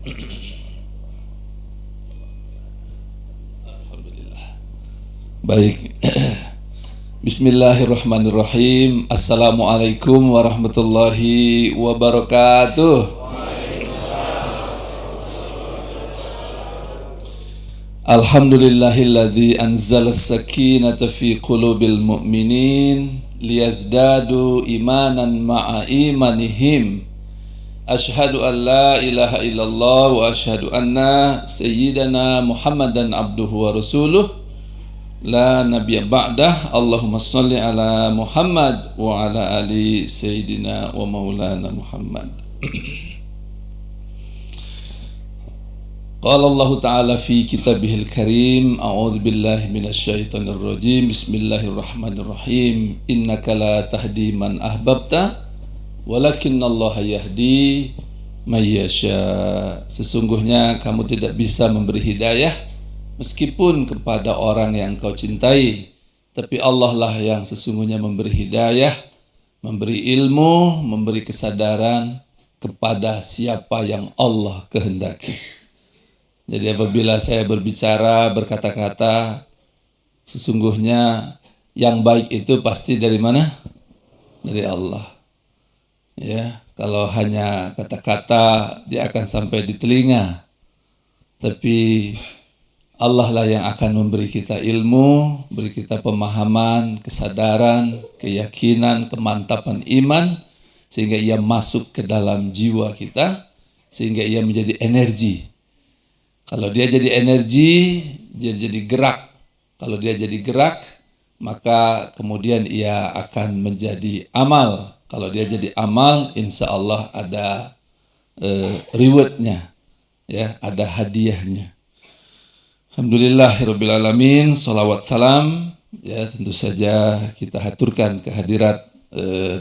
Alhamdulillah. Baik. Bismillahirrahmanirrahim. Assalamualaikum warahmatullahi wabarakatuh. Alhamdulillahilladzi anzala as-sakinata fi qulubil mu'minin liyazdadu imanan ma'a imanihim. Asyhadu an la ilaha illallah wa asyhadu anna sayyidana Muhammadan abduhu wa rasuluh la nabiyya ba'dah. Allahumma shalli ala Muhammad wa ala ali sayyidina wa maulana Muhammad. Qala Allah Ta'ala fi kitabihil karim, a'udzu billahi minasyaitonir rajim. Bismillahirrahmanirrahim. Innaka la tahdi man ahbabta walakinnallaha yahdi may yasha. Sesungguhnya kamu tidak bisa memberi hidayah meskipun kepada orang yang kau cintai, tapi Allah lah yang sesungguhnya memberi hidayah, memberi ilmu, memberi kesadaran kepada siapa yang Allah kehendaki. Jadi apabila saya berbicara, berkata-kata, sesungguhnya yang baik itu pasti dari mana? Dari Allah. Ya, kalau hanya kata-kata dia akan sampai di telinga. Tapi Allah lah yang akan memberi kita ilmu, beri kita pemahaman, kesadaran, keyakinan, kemantapan iman, sehingga ia masuk ke dalam jiwa kita, sehingga ia menjadi energi. Kalau dia jadi energi, dia jadi gerak. Kalau dia jadi gerak, maka kemudian ia akan menjadi amal. Kalau dia jadi amal, insya Allah ada rewardnya, ya, ada hadiahnya. Alhamdulillahirabbil alamin. Shalawat salam, ya, tentu saja kita haturkan kehadirat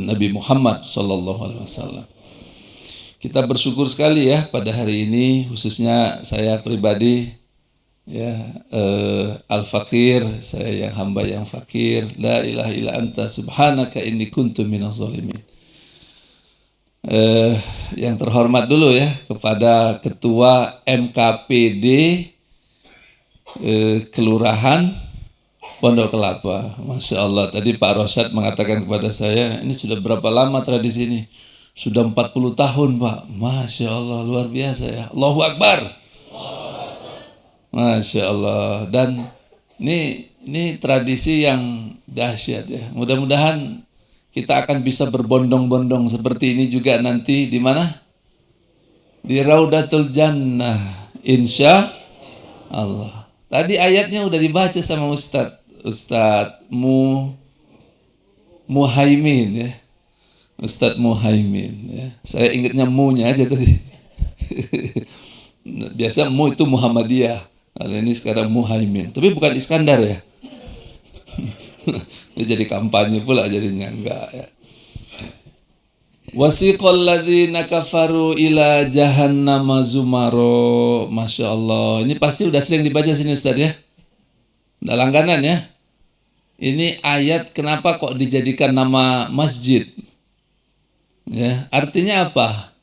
Nabi Muhammad sallallahu alaihi wasallam. Kita bersyukur sekali ya pada hari ini, khususnya saya pribadi, ya, al-fakir, saya yang hamba yang fakir. La ilaha illa anta subhanaka inni kuntu minaz zalimin. Yang terhormat dulu ya kepada Ketua MKPD Kelurahan Pondok Kelapa. Masya Allah, tadi Pak Rosyad mengatakan kepada saya, ini sudah berapa lama tradisi ini? Sudah 40 tahun Pak. Masya Allah, luar biasa ya. Allahu Akbar. Masya Allah. Dan ini tradisi yang dahsyat ya. Mudah-mudahan kita akan bisa berbondong-bondong seperti ini juga nanti di mana? Di Raudatul Jannah, insya Allah. Tadi ayatnya udah dibaca sama Ustadz Muhaimin ya. Ustadz Muhaimin ya. Saya ingatnya mu-nya aja tadi. Biasa mu itu Muhammadiyah. Kalau ini sekarang Muhaimin. Tapi bukan Iskandar ya. Jadi kampanye pula jadinya, enggak ya. Wasiqal ladzina kafaru ila jahannama zumaro. Masya Allah. Ini pasti udah sering dibaca sini Ustadz ya. Udah langganan ya. Ini ayat kenapa kok dijadikan nama masjid? Ya, artinya apa?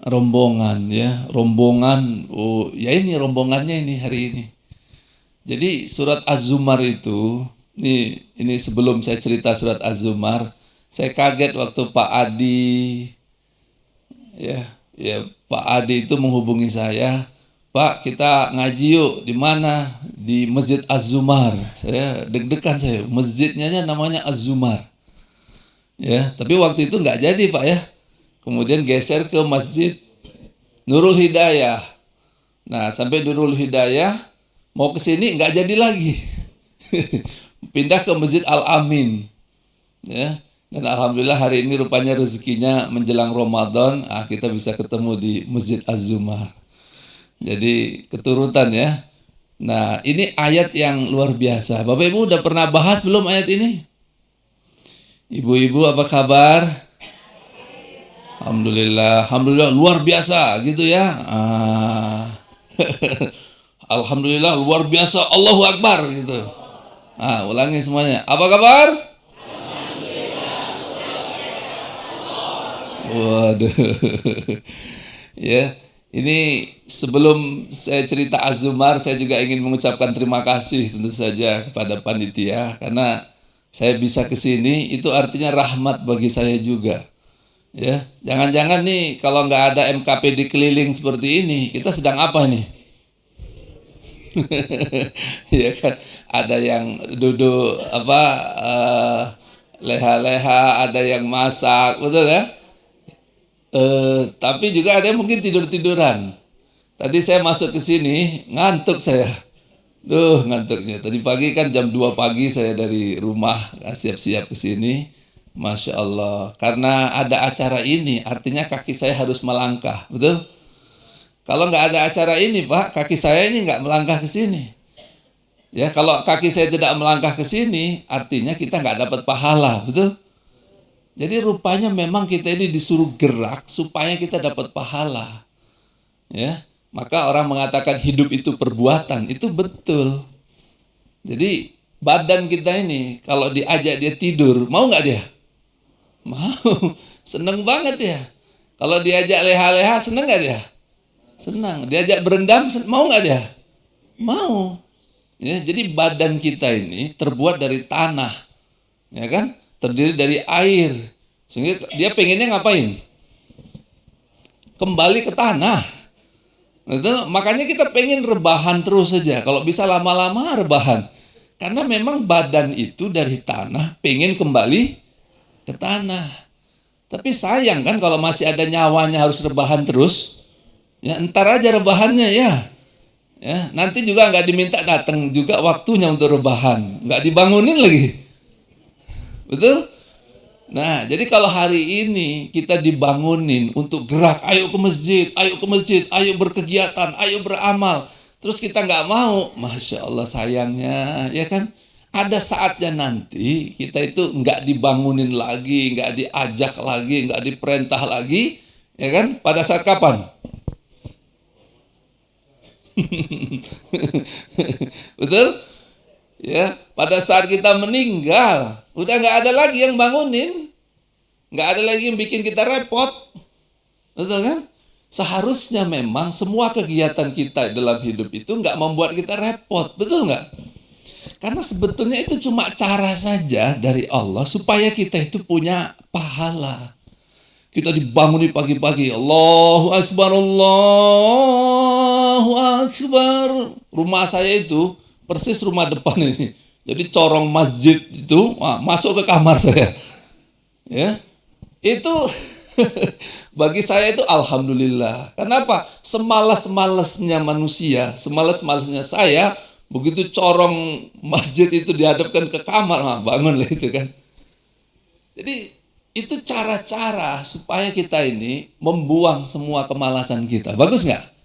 Rombongan ya, rombongan. Oh, ya ini rombongannya ini hari ini. Jadi surat Az-Zumar itu, ini sebelum saya cerita surat Az-Zumar, saya kaget waktu Pak Adi, ya Pak Adi itu menghubungi saya, Pak kita ngaji yuk, di mana? Di Masjid Az-Zumar. Saya deg-degan saya, masjidnya namanya Az-Zumar. Ya, tapi waktu itu nggak jadi Pak ya. Kemudian geser ke Masjid Nurul Hidayah. Nah, sampai Nurul Hidayah mau ke sini nggak jadi lagi. Pindah ke Masjid Al-Amin. Ya. Dan alhamdulillah hari ini rupanya rezekinya menjelang Ramadan, kita bisa ketemu di Masjid Az-Zumar. Jadi keturutan ya. Nah, ini ayat yang luar biasa. Bapak Ibu udah pernah bahas belum ayat ini? Ibu-ibu apa kabar? Alhamdulillah, alhamdulillah luar biasa gitu ya. Alhamdulillah luar biasa, Allahu Akbar gitu. Ulangi semuanya. Apa kabar? Waduh. Ya, ini sebelum saya cerita Azumar, saya juga ingin mengucapkan terima kasih tentu saja kepada panitia karena saya bisa ke sini itu artinya rahmat bagi saya juga. Ya, jangan-jangan nih kalau nggak ada MKPD keliling seperti ini, kita sedang apa nih? Ya kan, ada yang duduk apa leha-leha, ada yang masak, betul ya? Tapi juga ada yang mungkin tidur-tiduran. Tadi saya masuk ke sini, ngantuk saya. Duh, ngantuknya. Tadi pagi kan jam 2 pagi saya dari rumah siap-siap ke sini. Masya Allah. Karena ada acara ini, artinya kaki saya harus melangkah. Betul? Kalau nggak ada acara ini, Pak, kaki saya ini nggak melangkah ke sini. Ya, kalau kaki saya tidak melangkah ke sini, artinya kita nggak dapat pahala. Betul? Jadi rupanya memang kita ini disuruh gerak supaya kita dapat pahala. Ya, maka orang mengatakan hidup itu perbuatan, itu betul. Jadi badan kita ini kalau diajak dia tidur, mau nggak dia? Mau, seneng banget dia. Kalau diajak leha-leha, seneng nggak dia? Senang. Diajak berendam, mau nggak dia? Mau. Ya, jadi badan kita ini terbuat dari tanah, ya kan? Terdiri dari air. Sehingga dia pengennya ngapain? Kembali ke tanah. Itu, makanya kita pengen rebahan terus saja. Kalau bisa lama-lama rebahan. Karena memang badan itu dari tanah pengen kembali ke tanah. Tapi sayang kan kalau masih ada nyawanya harus rebahan terus. Ya entar aja rebahannya ya. Ya, nanti juga nggak diminta datang juga waktunya untuk rebahan. Nggak dibangunin lagi. Betul? Nah, jadi kalau hari ini kita dibangunin untuk gerak, ayo ke masjid, ayo berkegiatan, ayo beramal. Terus kita nggak mau, Masya Allah sayangnya, ya kan? Ada saatnya nanti kita itu nggak dibangunin lagi, nggak diajak lagi, nggak diperintah lagi, ya kan? Pada saat kapan? Betul? Ya, pada saat kita meninggal, udah nggak ada lagi yang bangunin, nggak ada lagi yang bikin kita repot, betul kan? Seharusnya memang semua kegiatan kita dalam hidup itu nggak membuat kita repot, betul nggak? Karena sebetulnya itu cuma cara saja dari Allah supaya kita itu punya pahala. Kita dibangunin pagi-pagi, Allahu Akbar, Allahu Akbar. Rumah saya itu persis rumah depan ini. Jadi corong masjid itu masuk ke kamar saya. Ya, itu bagi saya itu alhamdulillah. Kenapa? Semalas-malasnya manusia, semalas-malasnya saya, begitu corong masjid itu dihadapkan ke kamar, bangun lah itu kan. Jadi itu cara-cara supaya kita ini membuang semua kemalasan kita. Bagus nggak?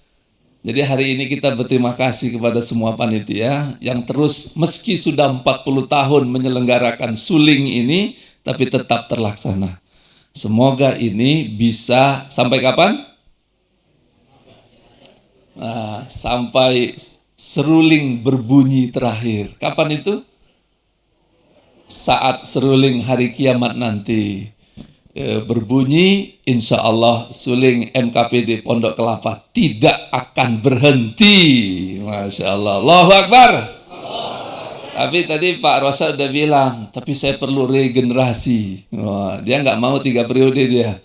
Jadi hari ini kita berterima kasih kepada semua panitia yang terus meski sudah 40 tahun menyelenggarakan suling ini, tapi tetap terlaksana. Semoga ini bisa sampai kapan? Nah, sampai seruling berbunyi terakhir. Kapan itu? Saat seruling hari kiamat nanti berbunyi, insya Allah suling MKPD Pondok Kelapa tidak akan berhenti. Masya Allah, Allahu Akbar. Tapi tadi Pak Rosa udah bilang, tapi saya perlu regenerasi. Wah, dia nggak mau 3 periode dia.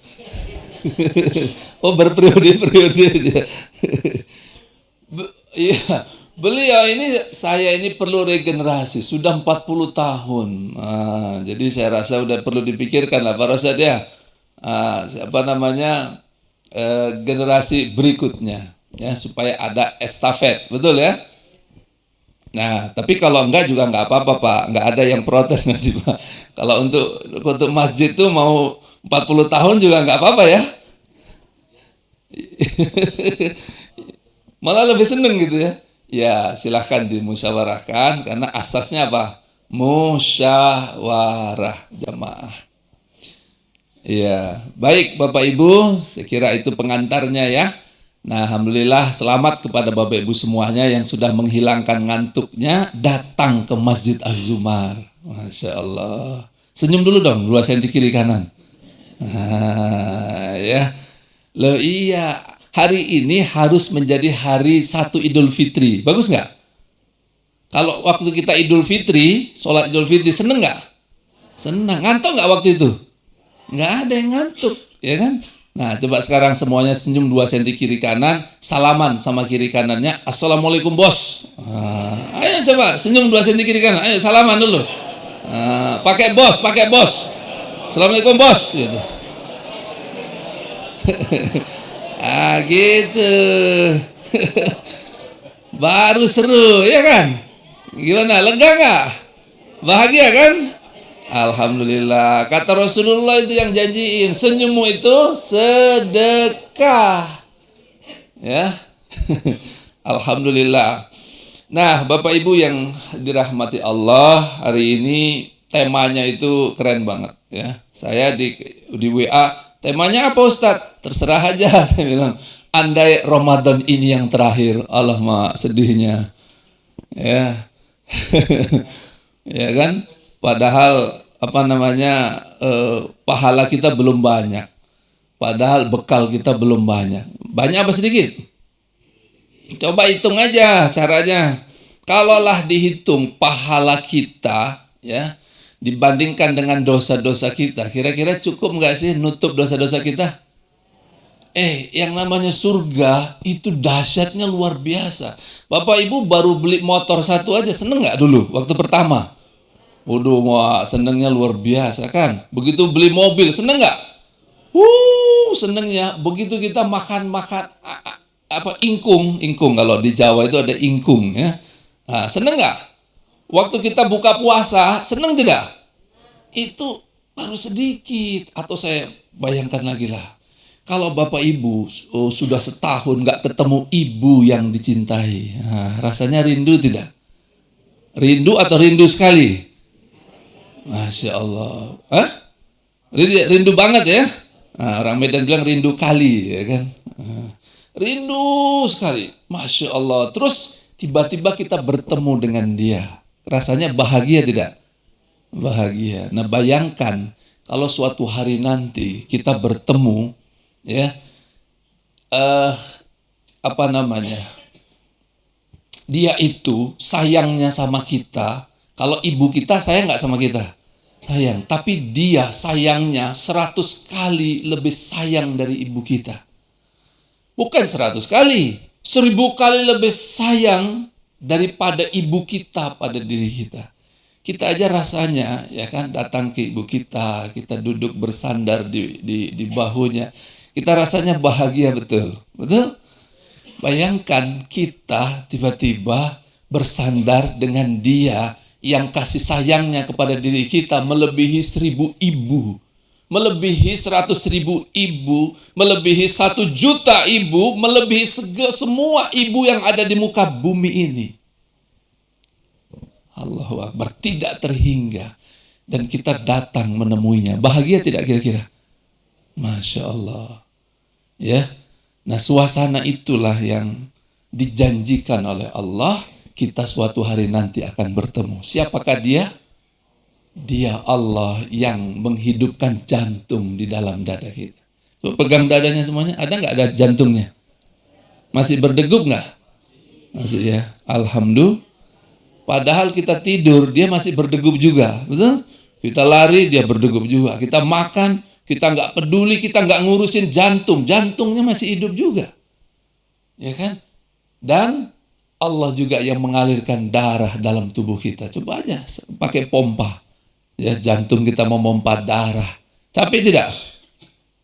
Oh, berperiode-periode dia. Iya, beliau ini, saya ini perlu regenerasi, sudah 40 tahun. Jadi saya rasa udah perlu dipikirkan lah Pak Rosa dia. Siapa namanya generasi berikutnya ya supaya ada estafet, betul ya? Nah, tapi kalau enggak juga enggak apa-apa Pak, enggak ada yang protes nanti Pak. Kalau untuk masjid tuh mau 40 tahun juga enggak apa-apa ya. Malah lebih seneng gitu ya. Ya, silahkan dimusyawarahkan karena asasnya apa? Musyawarah jamaah. Iya, baik Bapak Ibu, saya kira itu pengantarnya ya. Nah, alhamdulillah selamat kepada Bapak Ibu semuanya yang sudah menghilangkan ngantuknya datang ke Masjid Az-Zumar. Masya Allah. Senyum dulu dong, 2 senti kiri kanan. Ya. Loh iya, hari ini harus menjadi hari satu Idul Fitri. Bagus nggak? Kalau waktu kita Idul Fitri, sholat Idul Fitri, seneng nggak? Senang. Ngantuk nggak waktu itu? Nggak ada yang ngantuk, ya kan? Nah, coba sekarang semuanya senyum 2 senti kiri kanan, salaman sama kiri kanannya. Assalamualaikum bos. Ayo coba senyum 2 senti kiri kanan. Ayo salaman dulu. Pakai bos, pakai bos. Assalamualaikum bos. Gitu. Gitu. Baru seru, ya kan? Gimana? Lega nggak? Bahagia kan? Alhamdulillah. Kata Rasulullah itu yang janjiin, senyummu itu sedekah. Ya. Alhamdulillah. Nah, Bapak Ibu yang dirahmati Allah, hari ini temanya itu keren banget ya. Saya di WA, temanya apa Ustadz? Terserah aja. Saya bilang, andai Ramadan ini yang terakhir. Allah mah sedihnya. Ya. Ya kan? Padahal pahala kita belum banyak. Padahal bekal kita belum banyak. Banyak apa sedikit? Coba hitung aja caranya. Kalaulah dihitung pahala kita ya dibandingkan dengan dosa-dosa kita, kira-kira cukup nggak sih nutup dosa-dosa kita? Yang namanya surga itu dahsyatnya luar biasa. Bapak Ibu baru beli motor satu aja seneng nggak dulu waktu pertama? Waduh, wah, senengnya luar biasa kan? Begitu beli mobil seneng nggak? Senengnya. Begitu kita makan ingkung kalau di Jawa itu ada ingkung ya. Nah, seneng nggak? Waktu kita buka puasa seneng tidak? Itu baru sedikit. Atau saya bayangkan lagi lah, kalau Bapak Ibu sudah setahun nggak ketemu ibu yang dicintai, rasanya rindu tidak? Rindu atau rindu sekali? Masya Allah. Rindu banget ya? Orang Medan bilang rindu kali ya kan? Rindu sekali. Masya Allah. Terus tiba-tiba kita bertemu dengan dia. Rasanya bahagia tidak? Bahagia. Nah, bayangkan kalau suatu hari nanti kita bertemu ya, dia itu sayangnya sama kita. Kalau ibu kita sayang nggak sama kita? Sayang. Tapi dia sayangnya 100 kali lebih sayang dari ibu kita. Bukan 100 kali, 1000 kali lebih sayang daripada ibu kita pada diri kita. Kita aja rasanya ya kan datang ke ibu kita, kita duduk bersandar di bahunya. Kita rasanya bahagia betul. Betul? Bayangkan kita tiba-tiba bersandar dengan dia yang kasih sayangnya kepada diri kita melebihi 1000 ibu, melebihi 100.000 ibu, melebihi 1 juta ibu, melebihi semua ibu yang ada di muka bumi ini. Allahu Akbar, tidak terhingga. Dan kita datang menemuinya. Bahagia tidak kira-kira? Masya Allah. Ya. Nah, suasana itulah yang dijanjikan oleh Allah. Kita suatu hari nanti akan bertemu. Siapakah dia? Dia Allah yang menghidupkan jantung di dalam dada kita. Coba pegang dadanya semuanya, ada nggak ada jantungnya? Masih berdegup nggak? Masih ya. Alhamdulillah. Padahal kita tidur, dia masih berdegup juga. Betul? Kita lari, dia berdegup juga. Kita makan, kita nggak peduli, kita nggak ngurusin jantung. Jantungnya masih hidup juga. Ya kan? Dan Allah juga yang mengalirkan darah dalam tubuh kita. Coba aja pakai pompa. Ya, jantung kita memompa darah. Capek tidak?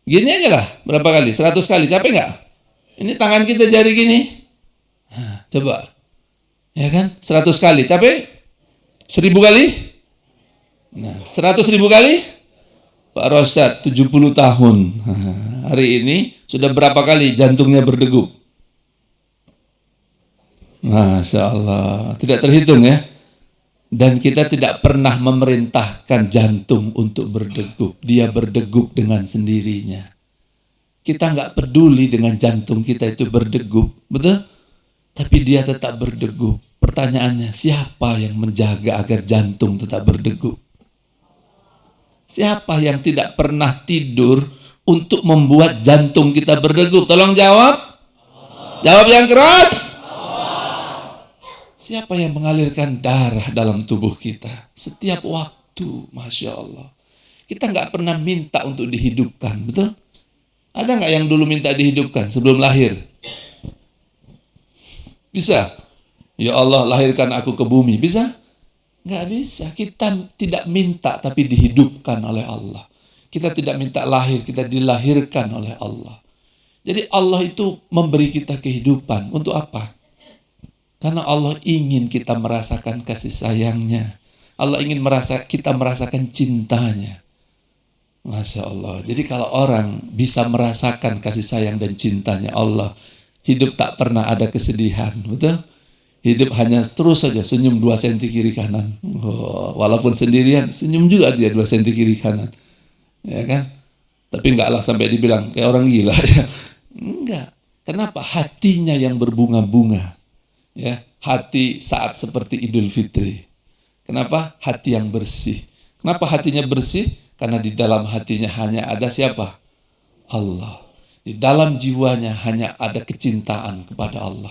Gini aja lah. Berapa kali? 100 kali. Capek nggak? Ini tangan kita jari gini. Coba. Ya kan? 100 kali. Capek? 1000 kali? Nah, 100.000 kali? Pak Rosyad 70 tahun. Hari ini sudah berapa kali jantungnya berdegup? Masya Allah, tidak terhitung ya. Dan kita tidak pernah memerintahkan jantung untuk berdegup. Dia berdegup dengan sendirinya. Kita nggak peduli dengan jantung kita itu berdegup, betul? Tapi dia tetap berdegup. Pertanyaannya, siapa yang menjaga agar jantung tetap berdegup? Siapa yang tidak pernah tidur untuk membuat jantung kita berdegup? Tolong jawab. Jawab yang keras. Siapa yang mengalirkan darah dalam tubuh kita setiap waktu? Masya Allah. Kita nggak pernah minta untuk dihidupkan, betul? Ada nggak yang dulu minta dihidupkan sebelum lahir? Bisa? Ya Allah, lahirkan aku ke bumi. Bisa? Nggak bisa. Kita tidak minta tapi dihidupkan oleh Allah. Kita tidak minta lahir, kita dilahirkan oleh Allah. Jadi Allah itu memberi kita kehidupan. Untuk apa? Karena Allah ingin kita merasakan kasih sayangnya. Allah ingin kita merasakan cintanya. Masya Allah. Jadi kalau orang bisa merasakan kasih sayang dan cintanya Allah, hidup tak pernah ada kesedihan. Betul? Hidup hanya terus saja senyum 2 senti kiri kanan. Oh, walaupun sendirian, senyum juga dia 2 senti kiri kanan. Ya kan? Tapi enggaklah sampai dibilang kayak orang gila ya. Enggak. Kenapa? Hatinya yang berbunga-bunga. Ya, hati saat seperti Idul Fitri. Kenapa? Hati yang bersih. Kenapa hatinya bersih? Karena di dalam hatinya hanya ada siapa? Allah. Di dalam jiwanya hanya ada kecintaan kepada Allah.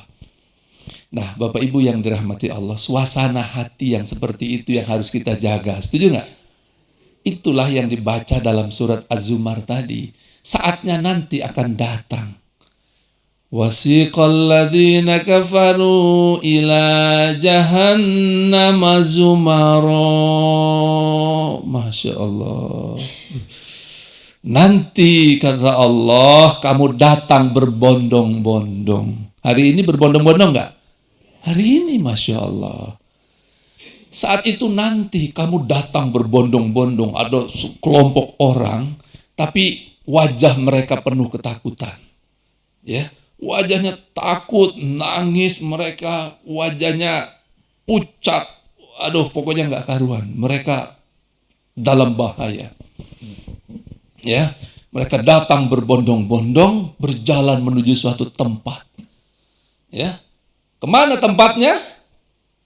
Nah, Bapak Ibu yang dirahmati Allah, suasana hati yang seperti itu yang harus kita jaga. Setuju nggak? Itulah yang dibaca dalam surat Az-Zumar tadi. Saatnya nanti akan datang. Wasiqal ladzina kafaru ila jahannama zumara. Masya Allah. Nanti kata Allah, kamu datang berbondong-bondong. Hari ini berbondong-bondong nggak? Hari ini Masya Allah. Saat itu nanti kamu datang berbondong-bondong. Ada sekelompok orang, tapi wajah mereka penuh ketakutan. Ya, wajahnya takut, nangis mereka, wajahnya pucat. Aduh, pokoknya nggak karuan. Mereka dalam bahaya. Ya, mereka datang berbondong-bondong, berjalan menuju suatu tempat. Ya, kemana tempatnya?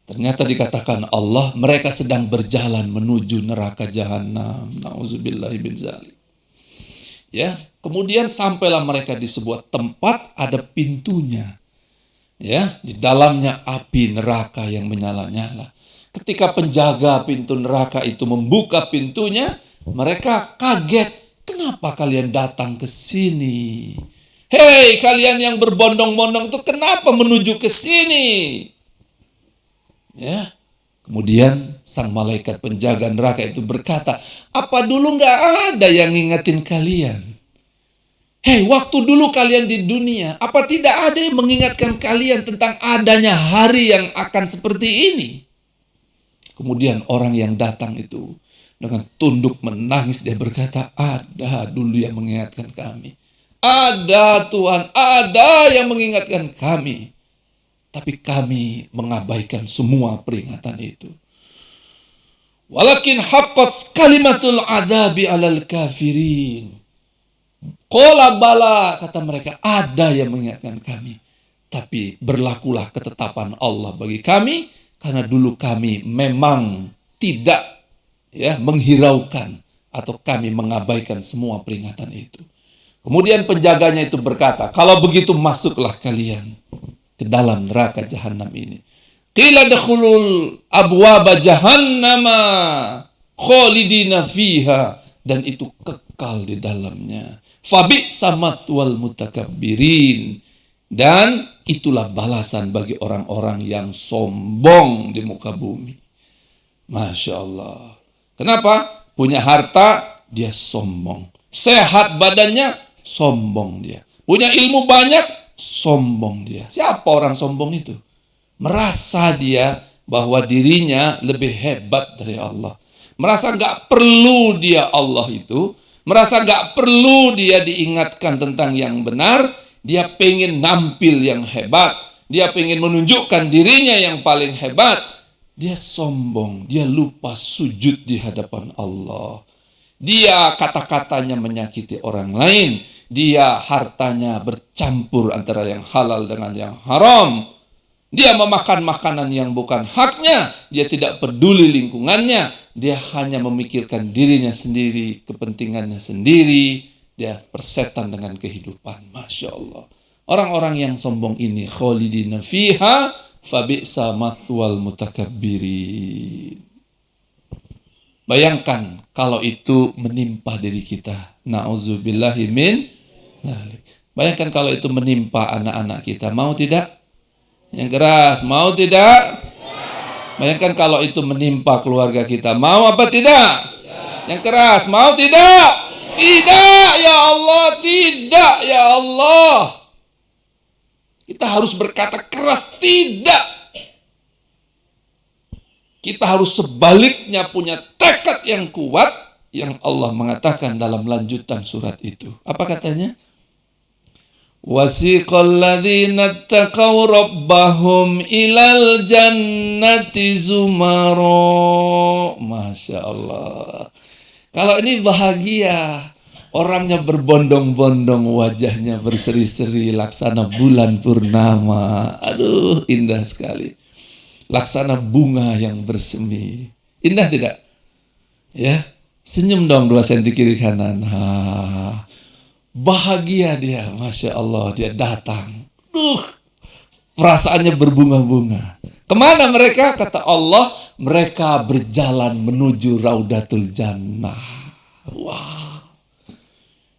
Ternyata dikatakan Allah, mereka sedang berjalan menuju neraka jahanam. Nauzubillahi min dzalik. Ya, kemudian sampailah mereka di sebuah tempat, ada pintunya. Ya, di dalamnya api neraka yang menyala-nyala. Ketika penjaga pintu neraka itu membuka pintunya, mereka kaget. Kenapa kalian datang ke sini? Hei, kalian yang berbondong-bondong itu kenapa menuju ke sini? Ya. Kemudian sang malaikat penjaga neraka itu berkata, apa dulu nggak ada yang ngingetin kalian? Hei, waktu dulu kalian di dunia, apa tidak ada yang mengingatkan kalian tentang adanya hari yang akan seperti ini? Kemudian orang yang datang itu dengan tunduk menangis, dia berkata, ada dulu yang mengingatkan kami. Ada Tuhan, ada yang mengingatkan kami. Tapi kami mengabaikan semua peringatan itu. Walakin haqqat kalimatul adzabi alal kafirin. Qala bala, kata mereka, ada yang mengingatkan kami. Tapi berlakulah ketetapan Allah bagi kami, karena dulu kami memang tidak menghiraukan atau kami mengabaikan semua peringatan itu. Kemudian penjaganya itu berkata, kalau begitu masuklah kalian ke dalam neraka jahanam ini. Qila dakhulul abwaba jahannama khalidina fiha, dan itu kekal di dalamnya. Fabi'sa mathwal mutakabbirin, dan itulah balasan bagi orang-orang yang sombong di muka bumi. Masya Allah. Kenapa? Punya harta, dia sombong. Sehat badannya, sombong dia. Punya ilmu banyak, sombong dia. Siapa orang sombong itu? Merasa dia bahwa dirinya lebih hebat dari Allah. Merasa gak perlu dia Allah itu. Merasa gak perlu dia diingatkan tentang yang benar. Dia pengen nampil yang hebat. Dia pengen menunjukkan dirinya yang paling hebat. Dia sombong, dia lupa sujud di hadapan Allah. Dia kata-katanya menyakiti orang lain. Dia hartanya bercampur antara yang halal dengan yang haram. Dia memakan makanan yang bukan haknya, dia tidak peduli lingkungannya, dia hanya memikirkan dirinya sendiri, kepentingannya sendiri, dia persetan dengan kehidupan. Masya Allah. Orang-orang yang sombong ini, khalidina fiha, fabi'sa mathwal mutakabbirin. Bayangkan kalau itu menimpa diri kita. Na'udzubillahi min dzalik. Bayangkan kalau itu menimpa anak-anak kita. Mau tidak? Yang keras, mau tidak? Bayangkan kalau itu menimpa keluarga kita. Mau apa tidak? Yang keras, mau tidak? Tidak, ya Allah, tidak, ya Allah. Kita harus berkata keras, tidak. Kita harus sebaliknya punya tekad yang kuat yang Allah mengatakan dalam lanjutan surat itu. Apa katanya? Wasiqal ladzina taqaw rabbahum ilal jannati zumara. Masya Allah. Kalau ini bahagia. Orangnya berbondong-bondong, wajahnya berseri-seri, laksana bulan purnama. Aduh, indah sekali. Laksana bunga yang bersemi. Indah tidak? Ya, senyum dong 2 senti kiri kanan. Bahagia dia, Masya Allah, dia datang. Perasaannya berbunga-bunga. Kemana mereka? Kata Allah, mereka berjalan menuju Raudatul Jannah. Wah,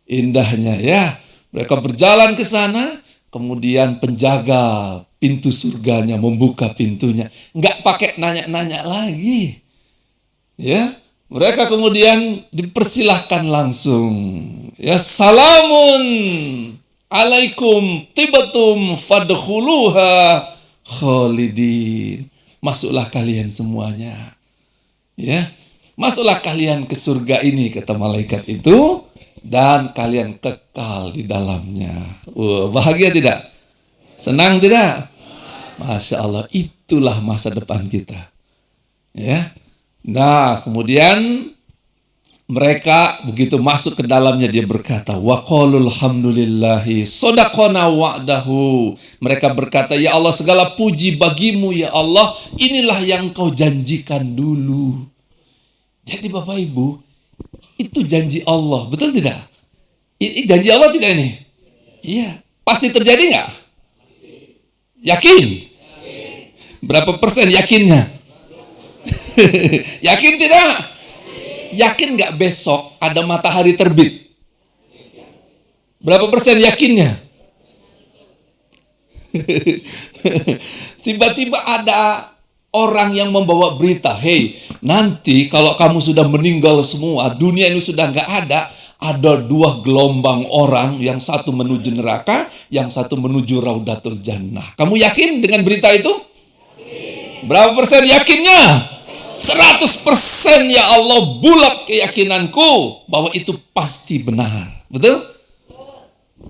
indahnya ya. Mereka berjalan ke sana, kemudian penjaga pintu surganya membuka pintunya. Nggak pakai nanya-nanya lagi. Ya, mereka kemudian dipersilahkan langsung. Ya, salamun alaikum tibatum fadkhuluha khalidin. Masuklah kalian semuanya. Ya, masuklah kalian ke surga ini, kata malaikat itu, dan kalian kekal di dalamnya. Bahagia tidak? Senang tidak? Masya Allah, itulah masa depan kita. Ya. Nah, kemudian mereka begitu masuk ke dalamnya, dia berkata, wa qalul hamdulillahi sadaqana wa'dahu. Mereka berkata, ya Allah, segala puji bagimu ya Allah, inilah yang kau janjikan dulu. Jadi Bapak Ibu, itu janji Allah, betul tidak? Ini janji Allah tidak ini? Iya. Pasti terjadi nggak? Yakin? Berapa persen yakinnya? Yakin tidak? Yakin nggak besok ada matahari terbit? Berapa persen yakinnya? Tiba-tiba ada orang yang membawa berita, hey, nanti kalau kamu sudah meninggal semua, dunia ini sudah nggak ada 2 gelombang orang, yang satu menuju neraka, yang satu menuju Raudatul Jannah. Kamu yakin dengan berita itu? Berapa persen yakinnya? 100% ya Allah, bulat keyakinanku bahwa itu pasti benar. Betul?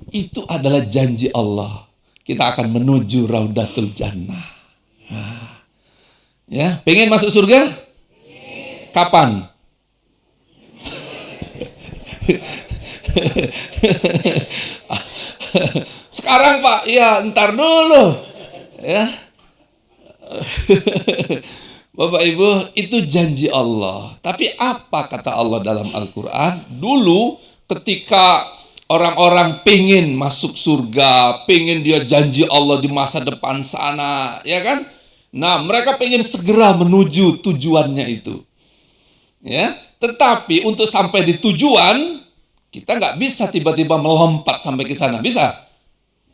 Itu adalah janji Allah. Kita akan menuju Raudatul Jannah. Ya, pengen masuk surga? Kapan? Sekarang Pak, ya ntar dulu. Ya. Bapak Ibu, itu janji Allah. Tapi apa kata Allah dalam Al-Quran? Dulu ketika orang-orang pengen masuk surga, pengen dia janji Allah di masa depan sana, ya kan? Nah, mereka pengen segera menuju tujuannya itu. Ya, tetapi untuk sampai di tujuan, kita nggak bisa tiba-tiba melompat sampai ke sana, bisa?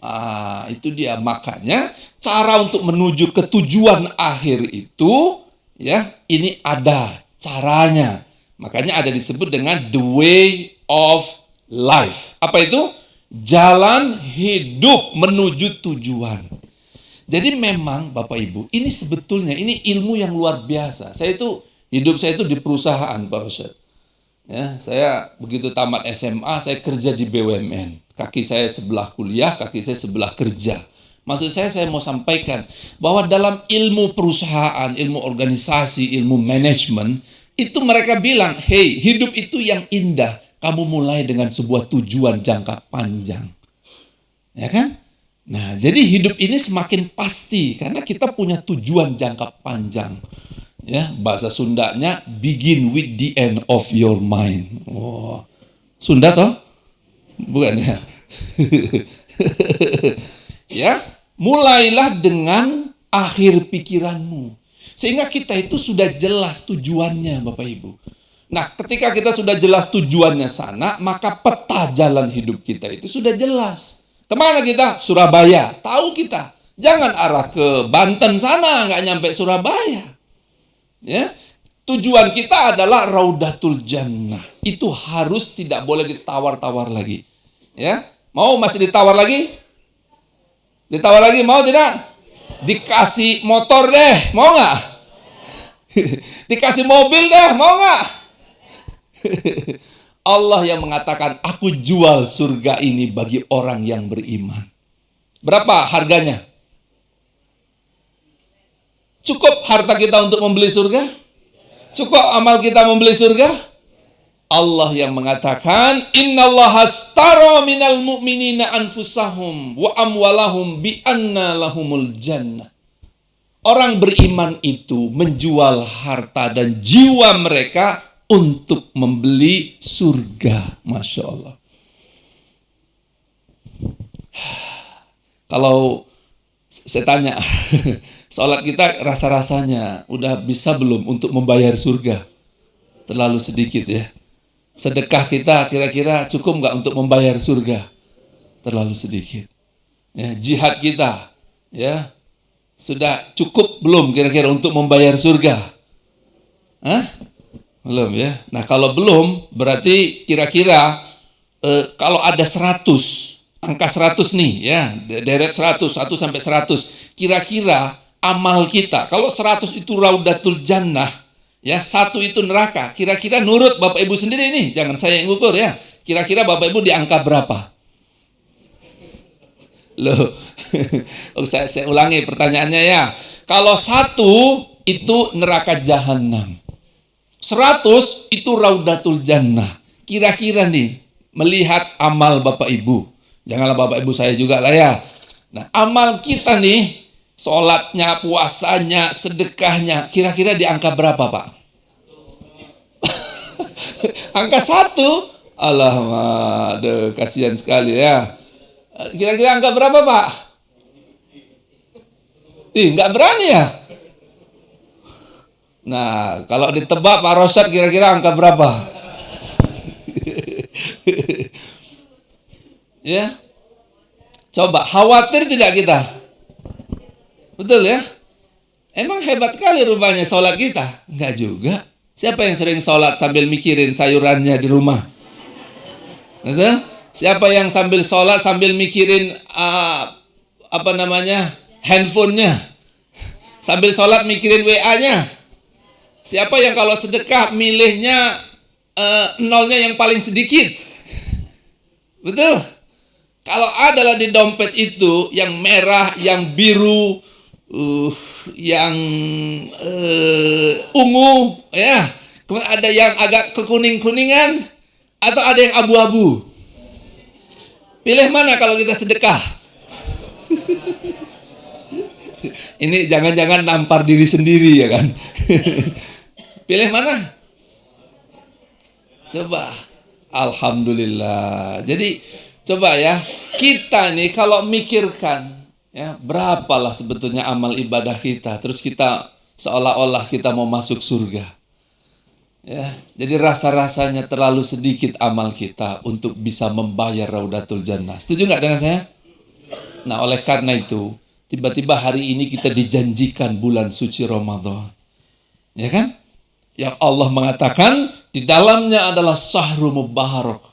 Nah, itu dia. Makanya cara untuk menuju ke tujuan akhir itu, ya, ini ada caranya. Makanya ada disebut dengan the way of life. Apa itu? Jalan hidup menuju tujuan. Jadi memang Bapak Ibu, ini sebetulnya ini ilmu yang luar biasa. Hidup saya itu di perusahaan, Pak Ustadz. Ya, saya begitu tamat SMA, saya kerja di BUMN. Kaki saya sebelah kuliah, kaki saya sebelah kerja. Maksud saya mau sampaikan bahwa dalam ilmu perusahaan, ilmu organisasi, ilmu manajemen, itu mereka bilang, hey, hidup itu yang indah. Kamu mulai dengan sebuah tujuan jangka panjang. Ya kan? Nah, jadi hidup ini semakin pasti karena kita punya tujuan jangka panjang. Ya, bahasa Sundanya begin with the end of your mind. Wah, Sunda toh? Bukan ya? Ya, mulailah dengan akhir pikiranmu. Sehingga kita itu sudah jelas tujuannya, Bapak Ibu. Nah, ketika kita sudah jelas tujuannya sana, maka peta jalan hidup kita itu sudah jelas. Kemana kita? Surabaya. Tahu kita. Jangan arah ke Banten sana, nggak nyampe Surabaya. Ya, tujuan kita adalah Raudatul Jannah. Itu harus tidak boleh ditawar-tawar lagi. Ya, mau masih ditawar lagi? Ditawar lagi mau tidak? Dikasih motor deh, mau nggak? Dikasih mobil deh, mau nggak? Allah yang mengatakan, aku jual surga ini bagi orang yang beriman. Berapa harganya? Cukup harta kita untuk membeli surga? Cukup amal kita membeli surga? Allah yang mengatakan, innallaha astara minal mu'minina anfusahum wa amwalahum bi anna lahumul jannah. Orang beriman itu menjual harta dan jiwa mereka untuk membeli surga. Masya Allah. Kalau saya tanya, sholat kita rasa-rasanya udah bisa belum untuk membayar surga? Terlalu sedikit ya. Sedekah kita kira-kira cukup nggak untuk membayar surga? Terlalu sedikit. Ya, jihad kita ya sudah cukup belum kira-kira untuk membayar surga? Hah? Belum ya. Nah, kalau belum berarti kira-kira kalau ada 100, angka 100 nih ya, deret 100, 1 sampai 100. Kira-kira amal kita, kalau 100 itu Raudatul Jannah, ya, 1 itu neraka. Kira-kira nurut Bapak Ibu sendiri nih, jangan saya yang ngukur ya. Kira-kira Bapak Ibu di angka berapa? Loh, saya ulangi pertanyaannya ya. Kalau 1 itu neraka jahanam, 100 itu Raudatul Jannah. Kira-kira nih, melihat amal Bapak Ibu, janganlah Bapak Ibu saya juga lah ya. Nah, amal kita nih, sholatnya, puasanya, sedekahnya, kira-kira di angka berapa Pak? Angka 1. Alah, aduh, kasihan sekali ya. Kira-kira angka berapa Pak? Nggak berani ya? Nah, kalau ditebak Pak Rosyad kira-kira angka berapa? Ya, coba khawatir tidak kita? Betul ya? Emang hebat kali rupanya sholat kita? Enggak juga. Siapa yang sering sholat sambil mikirin sayurannya di rumah? Betul? Siapa yang sambil sholat sambil mikirin handphonenya? Sambil sholat mikirin WA-nya? Siapa yang kalau sedekah milihnya nolnya yang paling sedikit? Betul? Kalau adalah di dompet itu yang merah, yang biru, yang ungu, ya. Kemudian ada yang agak kekuning-kuningan, atau ada yang abu-abu. Pilih mana kalau kita sedekah? Ini jangan-jangan nampar diri sendiri ya kan? Pilih mana? Coba. Alhamdulillah. Jadi coba ya, kita nih kalau mikirkan ya, berapalah sebetulnya amal ibadah kita, terus kita seolah-olah kita mau masuk surga. Ya, jadi rasa-rasanya terlalu sedikit amal kita untuk bisa membayar Raudatul Jannah. Setuju nggak dengan saya? Nah, oleh karena itu, tiba-tiba hari ini kita dijanjikan bulan suci Ramadan. Ya kan? Yang Allah mengatakan di dalamnya adalah syahrul mubarak.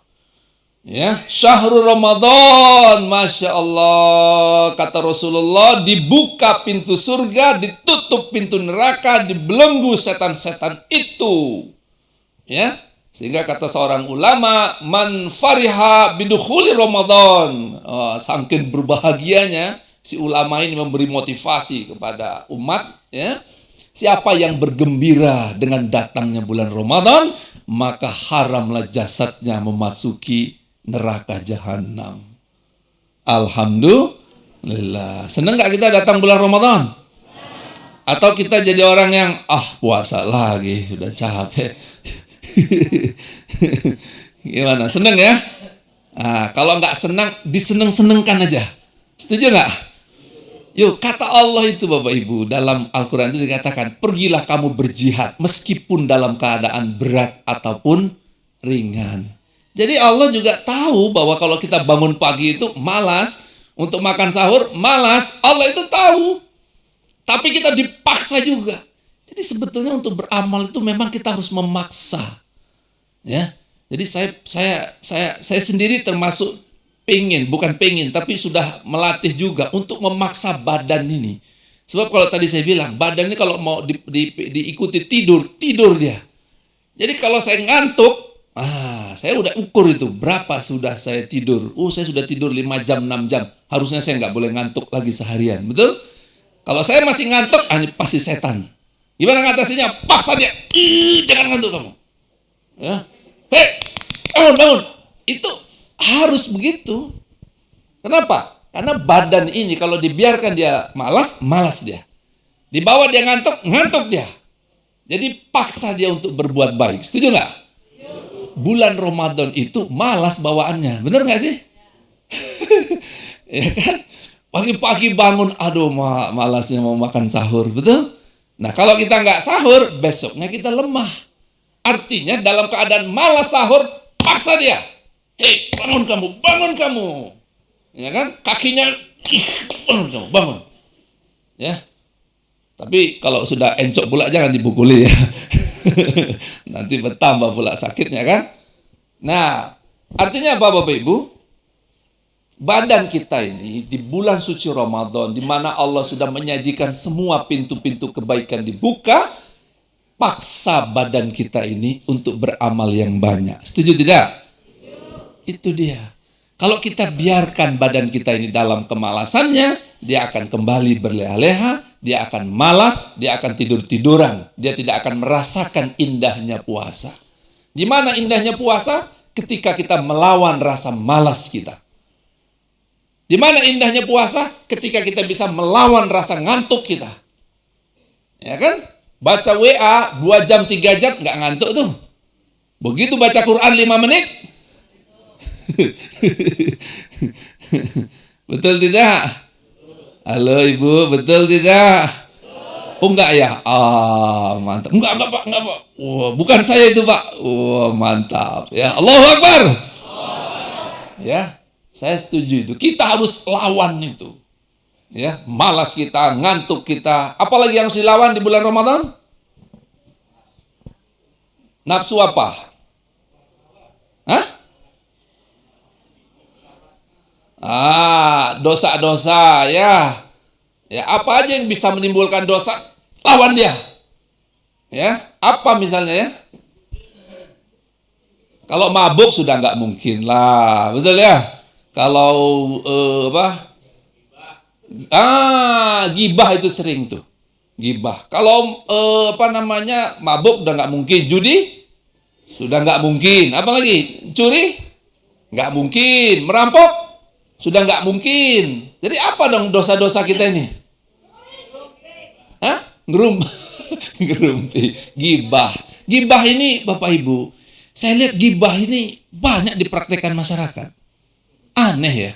Ya, syahrul Ramadan, Masya Allah, kata Rasulullah, dibuka pintu surga, ditutup pintu neraka, dibelenggu setan-setan itu. Ya, sehingga kata seorang ulama, man fariha bidukhuli Ramadan. Saking berbahagianya si ulama ini memberi motivasi kepada umat, ya. Siapa yang bergembira dengan datangnya bulan Ramadan, maka haramlah jasadnya memasuki neraka jahanam. Alhamdulillah. Alhamdulillah. Seneng nggak kita datang bulan Ramadan? Atau kita jadi orang yang puasa lagi, udah capek. Gimana? Seneng ya? Nah, kalau nggak senang, diseneng-senengkan aja. Setuju nggak? Yuk, kata Allah itu Bapak Ibu, dalam Al-Quran itu dikatakan, pergilah kamu berjihad, meskipun dalam keadaan berat ataupun ringan. Jadi Allah juga tahu bahwa kalau kita bangun pagi itu malas, untuk makan sahur malas, Allah itu tahu. Tapi kita dipaksa juga. Jadi sebetulnya untuk beramal itu memang kita harus memaksa. Ya. Jadi saya sendiri termasuk bukan pengen, tapi sudah melatih juga untuk memaksa badan ini. Sebab kalau tadi saya bilang, badan ini kalau mau diikuti tidur dia. Jadi kalau saya ngantuk, saya udah ukur itu, berapa sudah saya tidur. Saya sudah tidur 5 jam, 6 jam. Harusnya saya nggak boleh ngantuk lagi seharian, betul? Kalau saya masih ngantuk, ini pasti setan. Gimana ngatasinya? Paksa dia, jangan ngantuk kamu. Ya. Hei, bangun. Itu harus begitu. Kenapa? Karena badan ini kalau dibiarkan dia malas dia. Dibawa dia ngantuk dia. Jadi paksa dia untuk berbuat baik. Setuju nggak? Bulan Ramadan itu malas bawaannya. Bener nggak sih? Ya kan? Pagi-pagi bangun, malasnya mau makan sahur. Betul? Nah kalau kita nggak sahur, besoknya kita lemah. Artinya dalam keadaan malas sahur, paksa dia. Hei, bangun kamu. Ya kan? Kakinya, bangun. Ya. Tapi kalau sudah encok pula jangan dipukuli ya. Nanti bertambah pula sakitnya kan. Nah, artinya apa Bapak Ibu? Badan kita ini di bulan suci Ramadan, di mana Allah sudah menyajikan semua pintu-pintu kebaikan dibuka, paksa badan kita ini untuk beramal yang banyak. Setuju tidak? Itu dia. Kalau kita biarkan badan kita ini dalam kemalasannya, dia akan kembali berleha-leha, dia akan malas, dia akan tidur-tiduran, dia tidak akan merasakan indahnya puasa. Di mana indahnya puasa? Ketika kita melawan rasa malas kita. Di mana indahnya puasa? Ketika kita bisa melawan rasa ngantuk kita. Ya kan? Baca WA 2 jam, 3 jam, nggak ngantuk tuh. Begitu baca Quran 5 menit, betul tidak? Halo Ibu, betul tidak? Enggak ya? Mantap. Enggak Pak. Bukan saya itu Pak. Mantap. Ya, Allahu Akbar. Ya, saya setuju itu. Kita harus lawan itu. Ya, malas kita, ngantuk kita. Apalagi yang harus dilawan di bulan Ramadan? Nafsu apa? Dosa-dosa ya. Ya, apa aja yang bisa menimbulkan dosa? Lawan dia. Ya, apa misalnya ya? Kalau mabuk sudah nggak mungkin lah, betul ya? Kalau gibah itu sering tuh. Gibah. Kalau mabuk udah nggak mungkin. Judi sudah nggak mungkin. Apalagi curi nggak mungkin. Merampok sudah nggak mungkin. Jadi apa dong dosa-dosa kita ini? Ngerumpi. Gibah. Gibah ini Bapak Ibu, saya lihat gibah ini banyak dipraktekkan masyarakat. Aneh ya.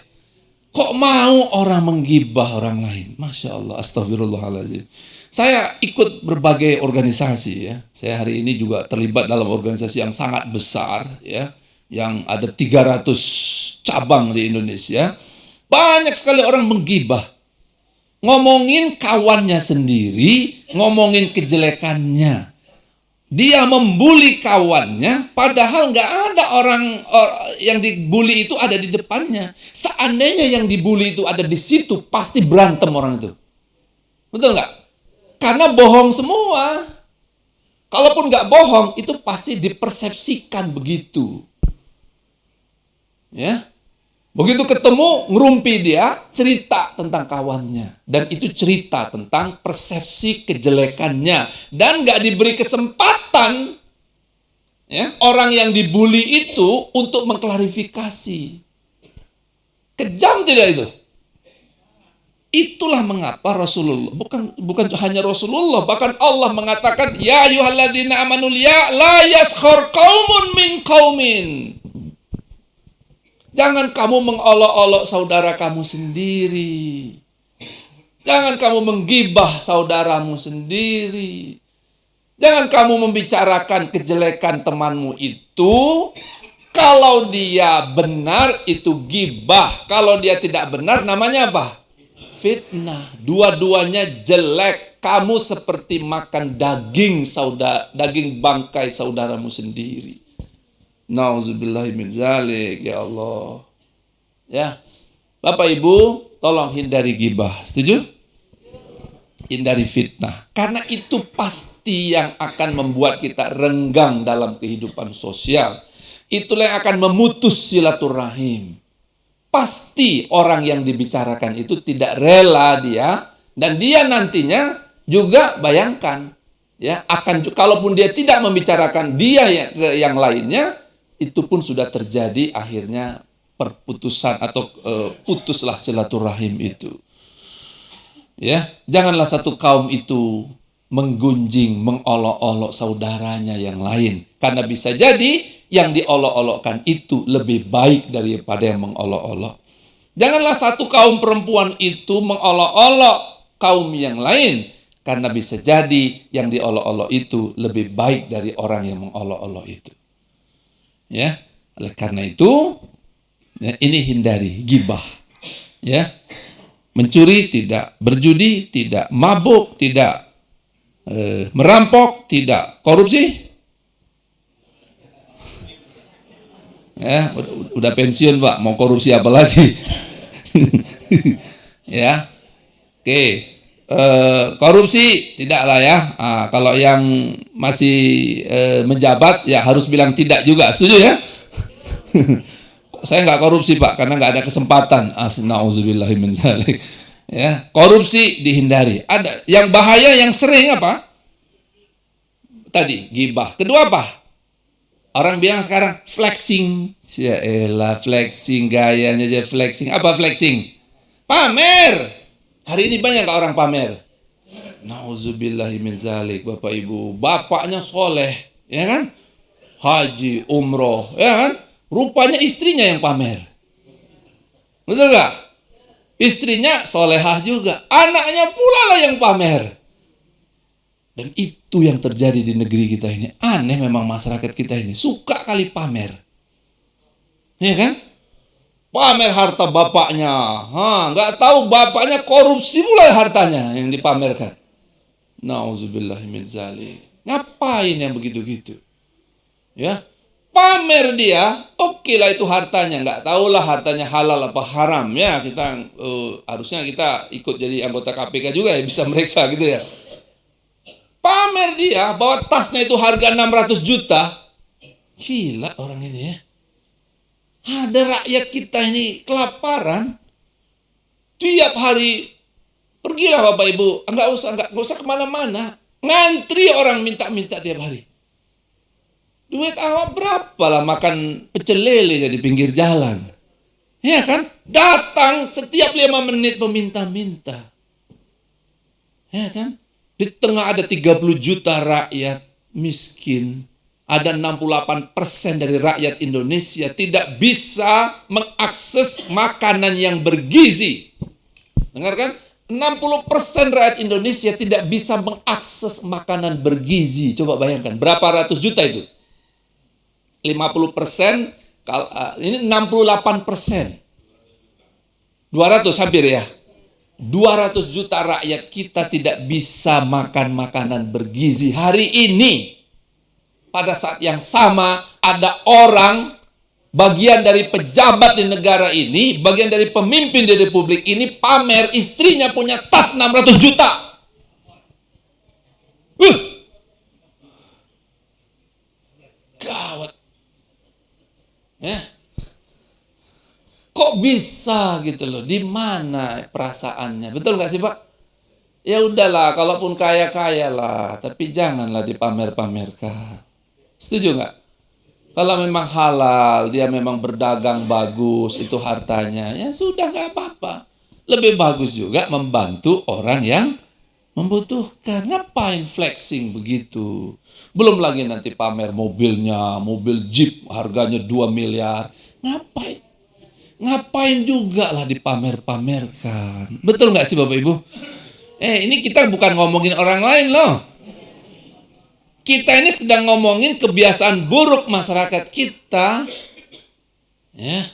Kok mau orang menggibah orang lain? Masya Allah, astagfirullahaladzim. Saya ikut berbagai organisasi ya. Saya hari ini juga terlibat dalam organisasi yang sangat besar ya. Yang ada 300 cabang di Indonesia. Banyak sekali orang menggibah. Ngomongin kawannya sendiri, ngomongin kejelekannya. Dia membuli kawannya, padahal nggak ada orang yang dibuli itu ada di depannya. Seandainya yang dibuli itu ada di situ, pasti berantem orang itu. Betul nggak? Karena bohong semua. Kalaupun nggak bohong, itu pasti dipersepsikan begitu. Ya, begitu ketemu, ngerumpi dia, cerita tentang kawannya. Dan itu cerita tentang persepsi kejelekannya. Dan nggak diberi kesempatan ya, orang yang dibuli itu untuk mengklarifikasi. Kejam tidak itu? Itulah mengapa Rasulullah, bukan hanya Rasulullah, bahkan Allah mengatakan, ya ayyuhalladzina amanu la yaskhar qaumun min qaumin. Jangan kamu mengolok-olok saudara kamu sendiri. Jangan kamu menggibah saudaramu sendiri. Jangan kamu membicarakan kejelekan temanmu itu. Kalau dia benar itu gibah. Kalau dia tidak benar namanya apa? Fitnah. Dua-duanya jelek. Kamu seperti makan daging bangkai saudaramu sendiri. Nauzubillahi min dzalik, ya Allah. Ya. Bapak Ibu, tolong hindari gibah. Setuju? Hindari fitnah. Karena itu pasti yang akan membuat kita renggang dalam kehidupan sosial. Itulah yang akan memutus silaturahim. Pasti orang yang dibicarakan itu tidak rela dia, dan dia nantinya juga bayangkan ya kalaupun dia tidak membicarakan dia yang lainnya, itu pun sudah terjadi akhirnya perputusan atau putuslah silaturahim itu. Ya, janganlah satu kaum itu menggunjing, mengolok-olok saudaranya yang lain, karena bisa jadi yang diolok-olokkan itu lebih baik daripada yang mengolok-olok. Janganlah satu kaum perempuan itu mengolok-olok kaum yang lain, karena bisa jadi yang diolok-olok itu lebih baik dari orang yang mengolok-olok itu. Ya, oleh karena itu, ya, ini hindari gibah. Ya, mencuri tidak, berjudi tidak, mabuk tidak, merampok tidak, korupsi. Ya, udah pensiun Pak, mau korupsi apa lagi? Ya, oke, korupsi tidaklah ya. Kalau yang masih menjabat ya harus bilang tidak juga, setuju ya? Saya nggak korupsi Pak, karena nggak ada kesempatan. Nauzubillahi min dzalik. Ya, korupsi dihindari. Ada yang bahaya, yang sering apa? Tadi gibah. Kedua apa? Orang bilang sekarang flexing. Ya elah, flexing, gayanya aja flexing. Apa flexing? Pamer. Hari ini banyak nggak orang pamer? Nauzubillahi min dzalik, Bapak Ibu. Bapaknya soleh, ya kan? Haji, umroh, ya kan? Rupanya istrinya yang pamer. Betul nggak? Istrinya solehah juga. Anaknya pula lah yang pamer. Dan itu yang terjadi di negeri kita ini. Aneh memang masyarakat kita ini. Suka kali pamer. Ya kan? Pamer harta bapaknya. Nggak tahu bapaknya korupsi mulai hartanya yang dipamerkan. Nauzubillahi min dzalik. Ngapain yang begitu-gitu? Ya, pamer dia, oke lah itu hartanya. Nggak tahulah hartanya halal apa haram. Ya, kita harusnya kita ikut jadi anggota KPK juga ya, bisa meriksa gitu ya. Pamer dia bahwa tasnya itu harga 600 juta. Gila orang ini ya. Ada rakyat kita ini kelaparan. Tiap hari pergilah Bapak Ibu, enggak usah kemana-mana. Ngantri orang minta-minta tiap hari. Duit awak berapa lah makan pecel lele di pinggir jalan. Ya kan? Datang setiap 5 menit meminta-minta. Ya kan? Di tengah ada 30 juta rakyat miskin. Ada 68% dari rakyat Indonesia tidak bisa mengakses makanan yang bergizi. Dengarkan, 60% rakyat Indonesia tidak bisa mengakses makanan bergizi. Coba bayangkan, berapa ratus juta itu? 50%, ini 68%. 200 hampir ya. 200 juta rakyat kita tidak bisa makan makanan bergizi. Hari ini, pada saat yang sama, ada orang, bagian dari pejabat di negara ini, bagian dari pemimpin di republik ini, pamer istrinya punya tas 600 juta. Gawat. Ya. Kok bisa gitu loh? Di mana perasaannya? Betul nggak sih Pak? Ya udahlah, kalaupun kaya-kaya lah, tapi janganlah dipamer-pamerkan. Setuju nggak? Kalau memang halal, dia memang berdagang bagus, itu hartanya, ya sudah nggak apa-apa. Lebih bagus juga membantu orang yang membutuhkan. Ngapain flexing begitu? Belum lagi nanti pamer mobilnya, mobil Jeep harganya 2 miliar. Ngapain? Ngapain juga lah dipamer-pamerkan. Betul nggak sih Bapak Ibu? Ini kita bukan ngomongin orang lain loh. Kita ini sedang ngomongin kebiasaan buruk masyarakat kita. Ya.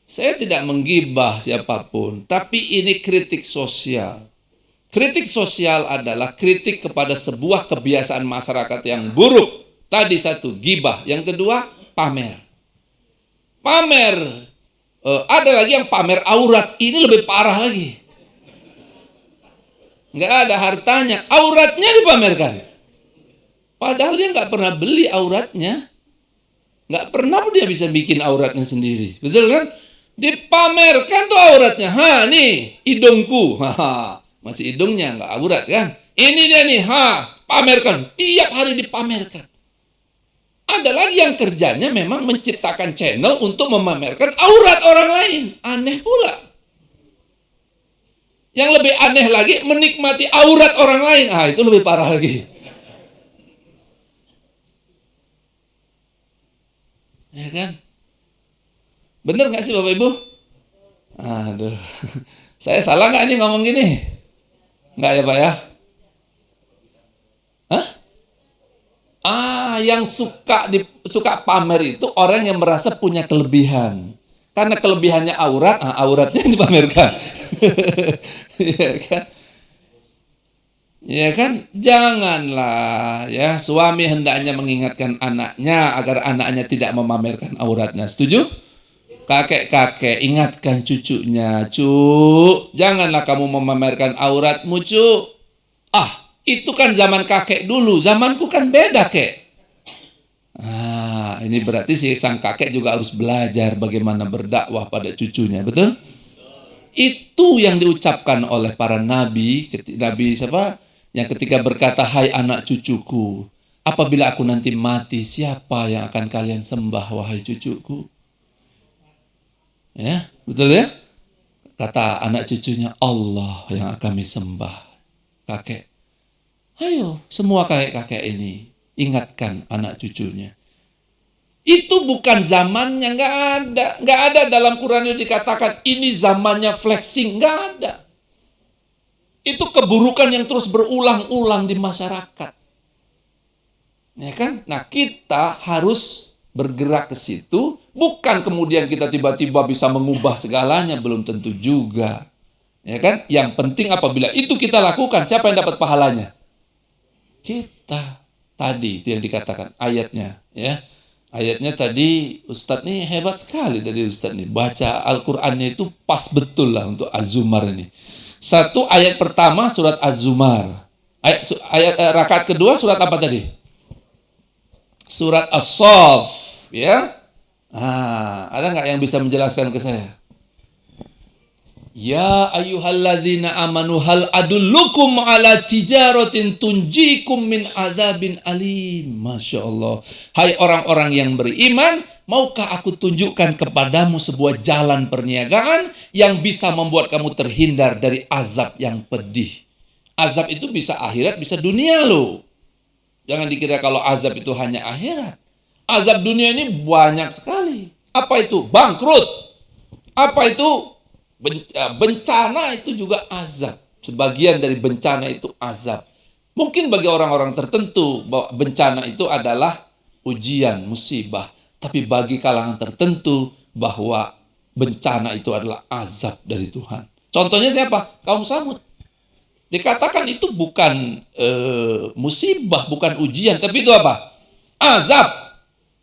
Saya tidak menggibah siapapun, tapi ini kritik sosial. Kritik sosial adalah kritik kepada sebuah kebiasaan masyarakat yang buruk. Tadi satu, gibah. Yang kedua, pamer. Pamer. Ada lagi yang pamer aurat. Ini lebih parah lagi. Nggak ada hartanya. Auratnya dipamerkan. Padahal dia nggak pernah beli auratnya. Nggak pernah dia bisa bikin auratnya sendiri. Betul kan? Dipamerkan tuh auratnya. Nih hidungku. Masih hidungnya nggak aurat kan? Ini dia nih, pamerkan. Tiap hari dipamerkan. Ada lagi yang kerjanya memang menciptakan channel untuk memamerkan aurat orang lain. Aneh pula. Yang lebih aneh lagi, menikmati aurat orang lain. Itu lebih parah lagi. Ya kan? Bener nggak sih Bapak Ibu? Aduh, saya salah nggak nih ngomong gini? Nggak ya Pak ya? Yang suka pamer itu orang yang merasa punya kelebihan. Karena kelebihannya auratnya dipamerkan. Ya kan? Ya kan? Janganlah ya, suami hendaknya mengingatkan anaknya agar anaknya tidak memamerkan auratnya. Setuju? Kakek-kakek ingatkan cucunya, janganlah kamu memamerkan auratmu, itu kan zaman kakek dulu, zamanku kan beda, kek. Ini berarti si sang kakek juga harus belajar bagaimana berdakwah pada cucunya, betul? Itu yang diucapkan oleh para nabi, nabi siapa? Yang ketika berkata, hai anak cucuku, apabila aku nanti mati, siapa yang akan kalian sembah, wahai cucuku? Ya, betul ya? Kata anak cucunya, Allah yang kami sembah. Kakek, ayo semua kakek-kakek ini ingatkan anak cucunya. Itu bukan zamannya, nggak ada dalam Quran yang dikatakan ini zamannya flexing, nggak ada. Itu keburukan yang terus berulang-ulang di masyarakat. Ya kan? Nah, kita harus bergerak ke situ, bukan kemudian kita tiba-tiba bisa mengubah segalanya, belum tentu juga. Ya kan? Yang penting apabila itu kita lakukan, siapa yang dapat pahalanya? Kita. Tadi itu yang dikatakan ayatnya, ya. Ayatnya tadi Ustadz nih hebat sekali tadi Ustadz nih, baca Al-Qur'annya itu pas betul lah untuk Az-Zumar ini. Satu ayat pertama surat Az-Zumar. Ayat rakaat kedua surat apa tadi? Surat As-Saff, ya. Ada nggak yang bisa menjelaskan ke saya? Ya ayyuhalladzina amanu hal adullukum ala tijaratin tunjikum min adzabin alim. Masya Allah. Hai orang-orang yang beriman, maukah aku tunjukkan kepadamu sebuah jalan perniagaan yang bisa membuat kamu terhindar dari azab yang pedih. Azab itu bisa akhirat, bisa dunia loh. Jangan dikira kalau azab itu hanya akhirat. Azab dunia ini banyak sekali. Apa itu? Bangkrut. Apa itu? Bencana itu juga azab. Sebagian dari bencana itu azab. Mungkin bagi orang-orang tertentu bahwa bencana itu adalah ujian, musibah. Tapi bagi kalangan tertentu bahwa bencana itu adalah azab dari Tuhan. Contohnya siapa? Kaum Samud. Dikatakan itu bukan musibah, bukan ujian, tapi itu apa? Azab.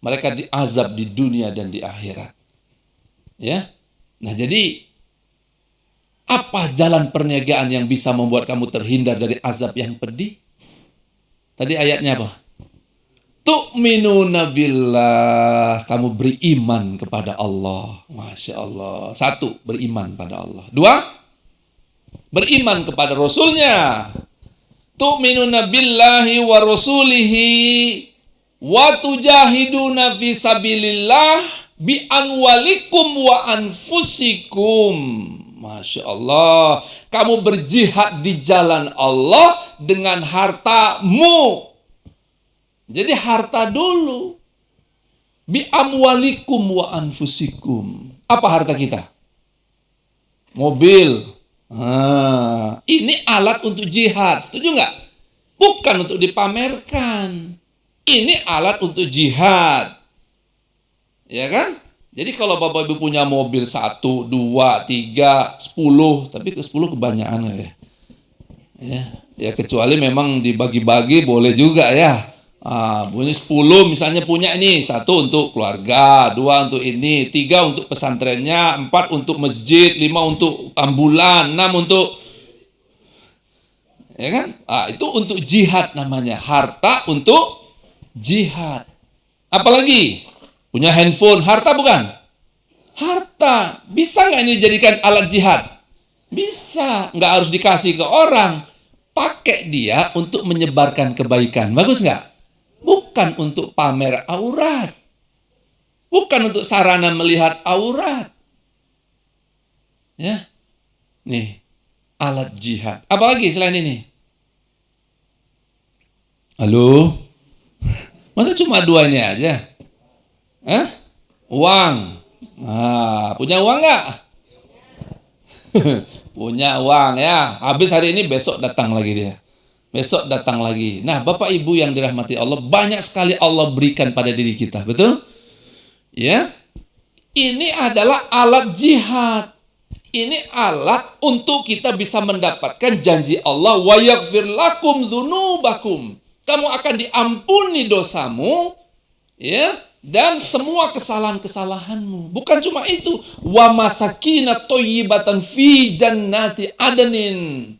Mereka diazab di dunia dan di akhirat. Ya. Nah, jadi apa jalan perniagaan yang bisa membuat kamu terhindar dari azab yang pedih? Tadi ayatnya apa? Tu'minuna billah. Kamu beriman kepada Allah. Masya Allah. Satu, beriman pada Allah. Dua, beriman kepada Rasulnya. Tu'minuna billahi wa rasulihi wa tujahiduna fi sabilillah bi anwalikum wa anfusikum. Masya Allah. Kamu berjihad di jalan Allah dengan hartamu. Jadi harta dulu. Bi amwalikum wa anfusikum. Apa harta kita? Mobil. Ini alat untuk jihad. Setuju nggak? Bukan untuk dipamerkan. Ini alat untuk jihad. Ya kan? Jadi kalau Bapak Ibu punya mobil 1, 2, 3, 10, tapi ke 10 kebanyakan ya. Ya kecuali memang dibagi-bagi boleh juga ya. Punya 10 misalnya, punya ini 1 untuk keluarga, 2 untuk ini, 3 untuk pesantrennya, 4 untuk masjid, 5 untuk ambulan, 6 untuk, ya kan? Itu untuk jihad namanya, harta untuk jihad. Apalagi punya handphone, harta bukan? Harta. Bisa nggak ini dijadikan alat jihad? Bisa. Nggak harus dikasih ke orang. Pakai dia untuk menyebarkan kebaikan. Bagus nggak? Bukan untuk pamer aurat. Bukan untuk sarana melihat aurat. Ya. Nih, alat jihad. Apalagi selain ini? Halo? Masa cuma 2 ini aja? Uang. Punya uang nggak? Punya uang ya. Habis hari ini, besok datang lagi dia. Besok datang lagi. Nah, Bapak Ibu yang dirahmati Allah, banyak sekali Allah berikan pada diri kita, betul? Ya. Ini adalah alat jihad. Ini alat untuk kita bisa mendapatkan janji Allah, wa yaghfir lakum dzunubakum. Kamu akan diampuni dosamu, ya, dan semua kesalahan-kesalahanmu. Bukan cuma itu, wa masakinat thayyibatan fi jannati adnin.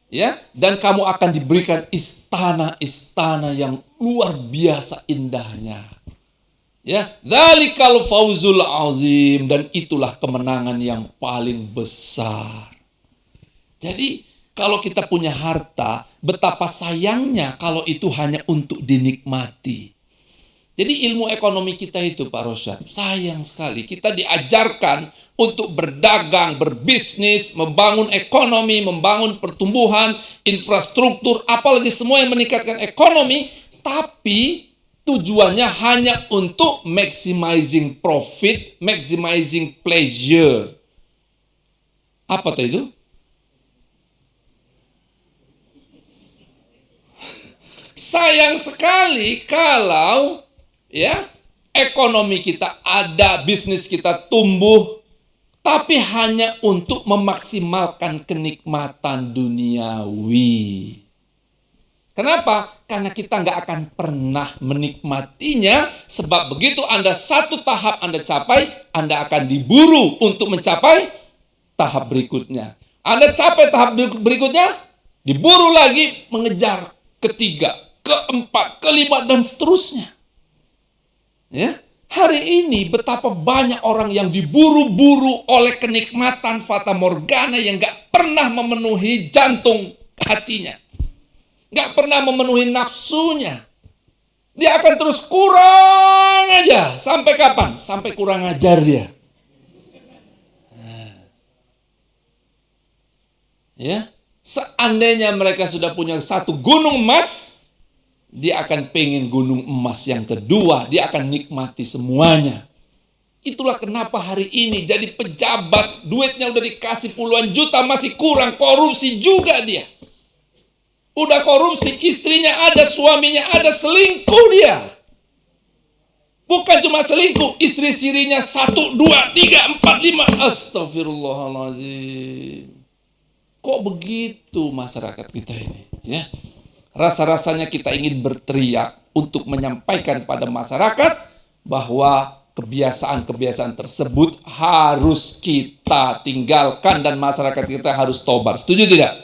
Ya, dan kamu akan diberikan istana-istana yang luar biasa indahnya. Ya, dzalikal fauzul azim, dan itulah kemenangan yang paling besar. Jadi, kalau kita punya harta, betapa sayangnya kalau itu hanya untuk dinikmati. Jadi ilmu ekonomi kita itu, Pak Rosyad, sayang sekali. Kita diajarkan untuk berdagang, berbisnis, membangun ekonomi, membangun pertumbuhan, infrastruktur, apalagi semua yang meningkatkan ekonomi, tapi tujuannya hanya untuk maximizing profit, maximizing pleasure. Apa itu? Sayang sekali kalau ekonomi kita ada, bisnis kita tumbuh, tapi hanya untuk memaksimalkan kenikmatan duniawi. Kenapa? Karena kita nggak akan pernah menikmatinya, sebab begitu Anda satu tahap Anda capai, Anda akan diburu untuk mencapai tahap berikutnya. Anda capai tahap berikutnya, diburu lagi mengejar ketiga, keempat, kelima, dan seterusnya. Ya, hari ini betapa banyak orang yang diburu-buru oleh kenikmatan fata morgana yang gak pernah memenuhi jantung hatinya, gak pernah memenuhi nafsunya. Dia akan terus kurang aja. Sampai kapan? Sampai kurang ajar dia. Ya, seandainya mereka sudah punya 1 gunung emas, dia akan pengen gunung emas yang kedua. Dia akan nikmati semuanya. Itulah kenapa hari ini jadi pejabat, duitnya udah dikasih puluhan juta, masih kurang, korupsi juga dia. Udah korupsi, istrinya ada, suaminya ada, selingkuh dia. Bukan cuma selingkuh, istri sirinya 1, 2, 3, 4, 5. Astagfirullahaladzim. Kok begitu masyarakat kita ini? Ya. Rasa-rasanya kita ingin berteriak untuk menyampaikan pada masyarakat bahwa kebiasaan-kebiasaan tersebut harus kita tinggalkan dan masyarakat kita harus tobat. Setuju tidak?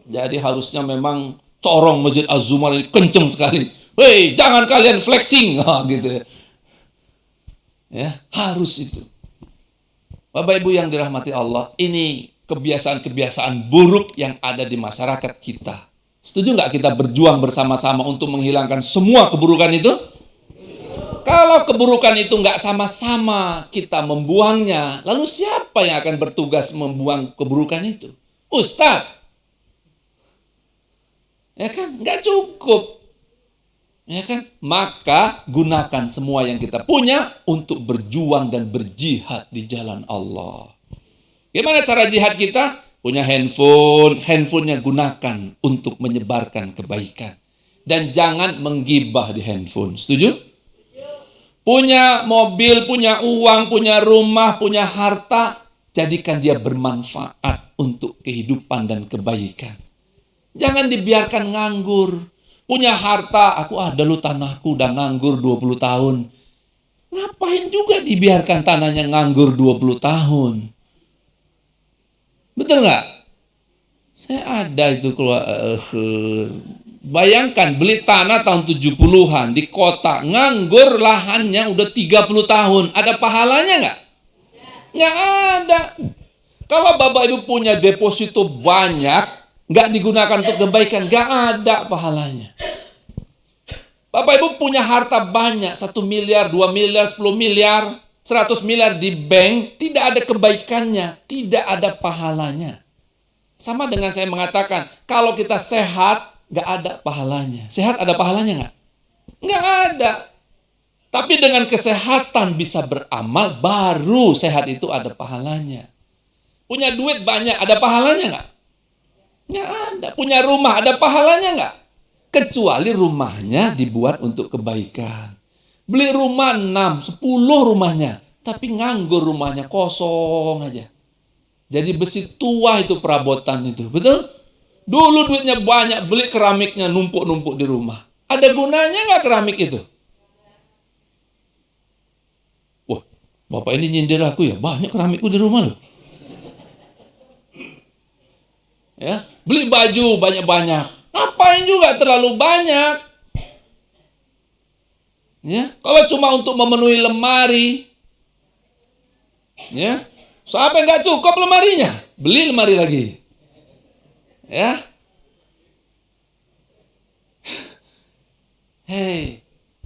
Jadi harusnya memang corong Masjid Az-Zumar ini kenceng sekali. Hei, jangan kalian flexing, gitu ya. Ya, harus itu. Bapak Ibu yang dirahmati Allah, ini kebiasaan-kebiasaan buruk yang ada di masyarakat kita. Setuju nggak kita berjuang bersama-sama untuk menghilangkan semua keburukan itu? Kalau keburukan itu nggak sama-sama kita membuangnya, lalu siapa yang akan bertugas membuang keburukan itu? Ustadz. Ya kan? Nggak cukup. Ya kan? Maka gunakan semua yang kita punya untuk berjuang dan berjihad di jalan Allah. Gimana cara jihad kita? Punya handphone, handphonenya gunakan untuk menyebarkan kebaikan. Dan jangan menggibah di handphone. Setuju? Punya mobil, punya uang, punya rumah, punya harta, jadikan dia bermanfaat untuk kehidupan dan kebaikan. Jangan dibiarkan nganggur. Punya harta, aku ada lu tanahku udah nganggur 20 tahun. Ngapain juga dibiarkan tanahnya nganggur 20 tahun? Betul nggak? Saya ada itu keluar. Bayangkan beli tanah tahun 70-an di kota, nganggur lahannya udah 30 tahun. Ada pahalanya nggak? Nggak ada. Kalau Bapak Ibu punya deposito banyak, nggak digunakan untuk kebaikan, nggak ada pahalanya. Bapak Ibu punya harta banyak, 1 miliar, 2 miliar, 10 miliar, 100 miliar di bank, tidak ada kebaikannya, tidak ada pahalanya. Sama dengan saya mengatakan, kalau kita sehat, nggak ada pahalanya. Sehat ada pahalanya nggak? Nggak ada. Tapi dengan kesehatan bisa beramal, baru sehat itu ada pahalanya. Punya duit banyak, ada pahalanya nggak? Nggak ada. Punya rumah, ada pahalanya nggak? Kecuali rumahnya dibuat untuk kebaikan. Beli rumah 6, 10 rumahnya, tapi nganggur rumahnya, kosong aja. Jadi besi tua itu perabotan itu, betul? Dulu duitnya banyak, beli keramiknya numpuk-numpuk di rumah. Ada gunanya nggak keramik itu? Wah, Bapak ini nyindir aku ya, banyak keramikku di rumah loh. Ya, beli baju banyak-banyak. Ngapain juga terlalu banyak? Ya, kalau cuma untuk memenuhi lemari, ya, sampai nggak cukup lemarinya, beli lemari lagi. Ya, hei,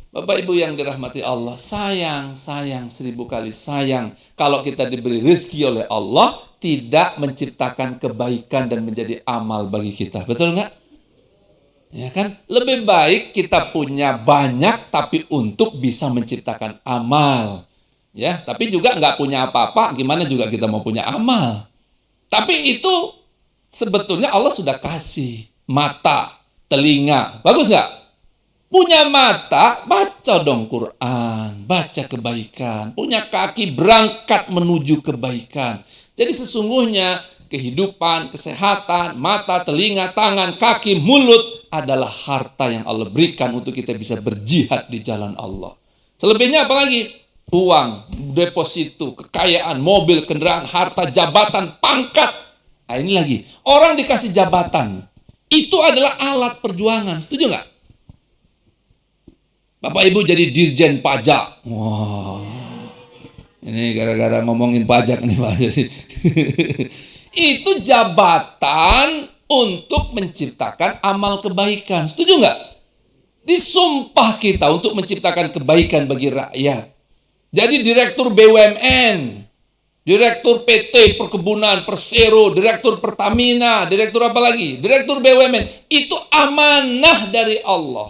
Bapak Ibu yang dirahmati Allah, sayang 1000 kali sayang kalau kita diberi rezeki oleh Allah tidak menciptakan kebaikan dan menjadi amal bagi kita, betul nggak? Ya kan? Lebih baik kita punya banyak tapi untuk bisa menciptakan amal. Ya, tapi juga nggak punya apa-apa, gimana juga kita mau punya amal. Tapi itu sebetulnya Allah sudah kasih mata, telinga. Bagus nggak? Punya mata, baca dong Quran, baca kebaikan. Punya kaki, berangkat menuju kebaikan. Jadi sesungguhnya kehidupan, kesehatan, mata, telinga, tangan, kaki, mulut adalah harta yang Allah berikan untuk kita bisa berjihad di jalan Allah. Selebihnya apa lagi? Uang, deposito, kekayaan, mobil, kendaraan, harta, jabatan, pangkat. Nah ini lagi, orang dikasih jabatan. Itu adalah alat perjuangan, setuju nggak? Bapak Ibu jadi dirjen pajak. Wah, ini gara-gara ngomongin pajak nih Pak. Itu jabatan untuk menciptakan amal kebaikan. Setuju nggak? Disumpah kita untuk menciptakan kebaikan bagi rakyat. Jadi direktur BUMN, direktur PT Perkebunan, Persero, direktur Pertamina, direktur apa lagi? Direktur BUMN. Itu amanah dari Allah.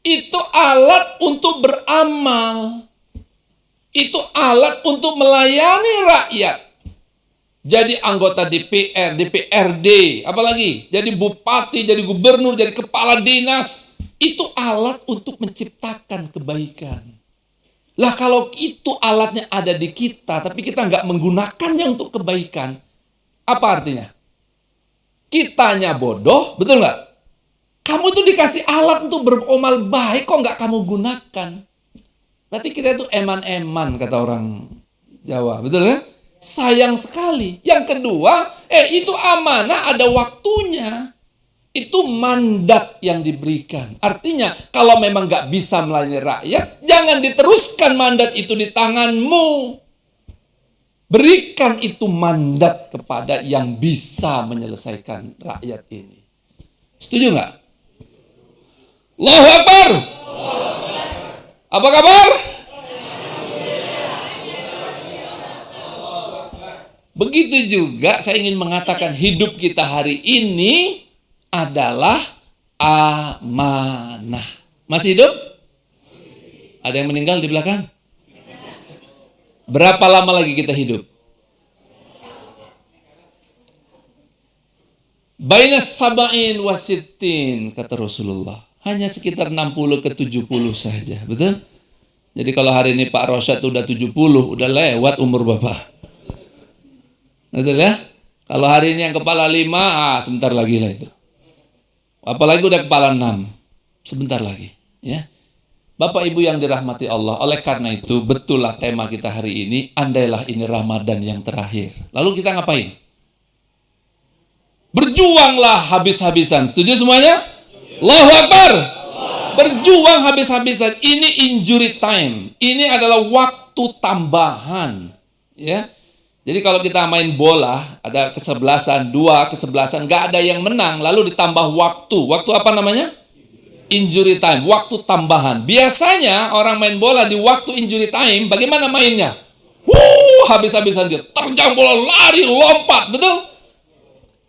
Itu alat untuk beramal. Itu alat untuk melayani rakyat. Jadi anggota DPR, DPRD, apalagi jadi bupati, jadi gubernur, jadi kepala dinas. Itu alat untuk menciptakan kebaikan. Lah kalau itu alatnya ada di kita, tapi kita nggak menggunakannya untuk kebaikan, apa artinya? Kitanya bodoh, betul nggak? Kamu tuh dikasih alat untuk beramal baik, kok nggak kamu gunakan? Berarti kita itu eman-eman, kata orang Jawa, betul kan? Sayang sekali. Yang kedua, itu amanah ada waktunya. Itu mandat yang diberikan. Artinya, kalau memang nggak bisa melayani rakyat, jangan diteruskan mandat itu di tanganmu. Berikan itu mandat kepada yang bisa menyelesaikan rakyat ini. Setuju nggak? Allahu Akbar. Apa kabar? Begitu juga saya ingin mengatakan hidup kita hari ini adalah amanah. Masih hidup? Ada yang meninggal di belakang? Berapa lama lagi kita hidup? Baina sab'in wa sittin, kata Rasulullah. Hanya sekitar 60 ke 70 saja, betul? Jadi kalau hari ini Pak Rosyad udah 70, udah lewat umur Bapak. Betul ya? Kalau hari ini yang kepala 5, sebentar lagi lah itu. Apalagi udah kepala 6, sebentar lagi. Ya, Bapak Ibu yang dirahmati Allah, oleh karena itu betullah tema kita hari ini, andailah ini Ramadan yang terakhir. Lalu kita ngapain? Berjuanglah habis-habisan. Setuju semuanya? Allahu Akbar. Berjuang habis-habisan. Ini injury time. Ini adalah waktu tambahan. Ya. Jadi kalau kita main bola, ada kesebelasan, 2 kesebelasan, nggak ada yang menang, lalu ditambah waktu. Waktu apa namanya? Injury time, waktu tambahan. Biasanya orang main bola di waktu injury time, bagaimana mainnya? Habis-habisan dia, terjang bola, lari, lompat, betul?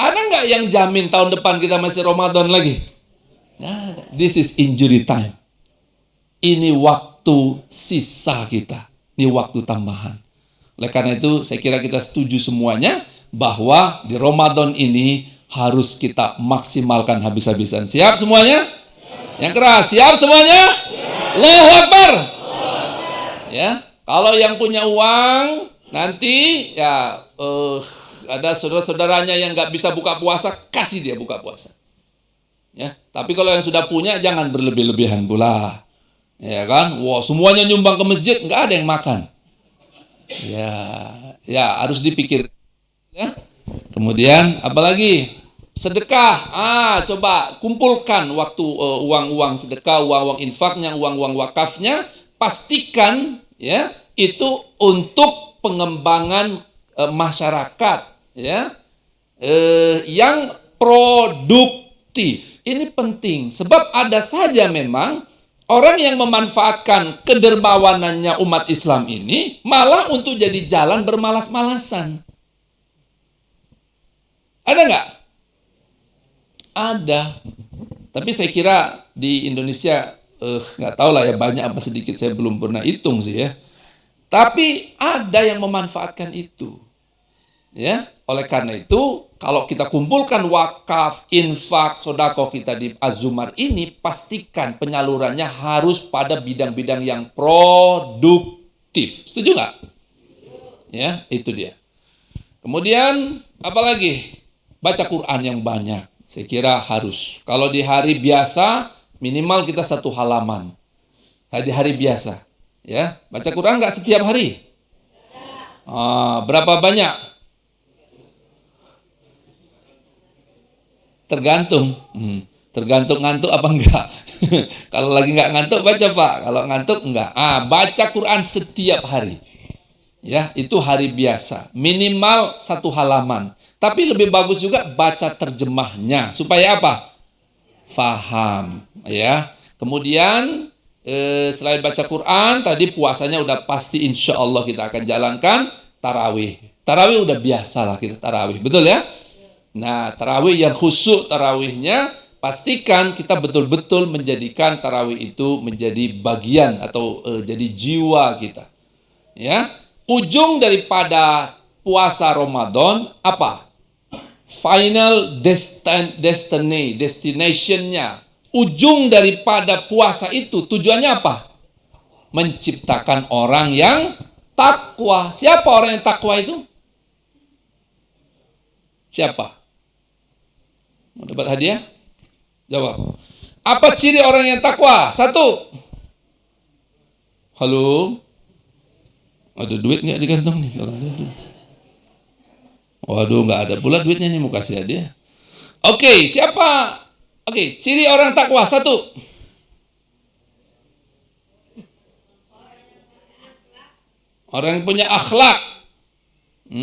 Ada nggak yang jamin tahun depan kita masih Ramadan lagi? Nah, this is injury time. Ini waktu sisa kita, ini waktu tambahan. Oleh karena itu, saya kira kita setuju semuanya bahwa di Ramadan ini harus kita maksimalkan habis-habisan. Siap semuanya? Yang keras, siap semuanya? Allahu Akbar. Ya, kalau yang punya uang nanti ya ada saudara-saudaranya yang nggak bisa buka puasa, kasih dia buka puasa. Ya, tapi kalau yang sudah punya jangan berlebih-lebihan pula. Ya kan? Wah, semuanya nyumbang ke masjid, nggak ada yang makan. Ya harus dipikir. Ya. Kemudian apalagi? Sedekah. Coba kumpulkan waktu uang-uang sedekah, uang-uang infaknya, uang-uang wakafnya, pastikan ya itu untuk pengembangan masyarakat ya yang produktif. Ini penting sebab ada saja memang orang yang memanfaatkan kedermawanannya umat Islam ini malah untuk jadi jalan bermalas-malasan. Ada nggak? Ada. Tapi saya kira di Indonesia nggak tahu lah ya, banyak apa sedikit, saya belum pernah hitung sih ya. Tapi ada yang memanfaatkan itu. Ya, oleh karena itu kalau kita kumpulkan wakaf, infak, sodako kita di Azumar ini, pastikan penyalurannya harus pada bidang-bidang yang produktif. Setuju nggak? Ya, itu dia. Kemudian apalagi? Baca Quran yang banyak. Saya kira harus. Kalau di hari biasa minimal kita 1 halaman. Di hari biasa, ya. Baca Quran nggak setiap hari? Berapa banyak? Tergantung. Tergantung ngantuk apa enggak. Kalau lagi nggak ngantuk baca Pak. Kalau ngantuk enggak. Baca Quran setiap hari. Ya, itu hari biasa. Minimal 1 halaman. Tapi lebih bagus juga baca terjemahnya. Supaya apa? Faham. Ya. Kemudian selain baca Quran, tadi puasanya udah pasti insya Allah kita akan jalankan. Tarawih. Tarawih udah biasa lah kita tarawih. Betul ya? Nah, tarawih yang khusyuk tarawihnya, pastikan kita betul-betul menjadikan tarawih itu menjadi bagian atau jadi jiwa kita. Ya, ujung daripada puasa Ramadan apa? Final destination-nya. Ujung daripada puasa itu tujuannya apa? Menciptakan orang yang takwa. Siapa orang yang takwa itu? Siapa? Mau dapat hadiah? Jawab. Apa ciri orang yang takwa? 1. Halo? Ada duit nggak di kantong nih? Kalau ada duit. Waduh, nggak ada pula duitnya nih, mau kasih hadiah. Oke, siapa? Oke, ciri orang takwa 1. Orang yang punya akhlak.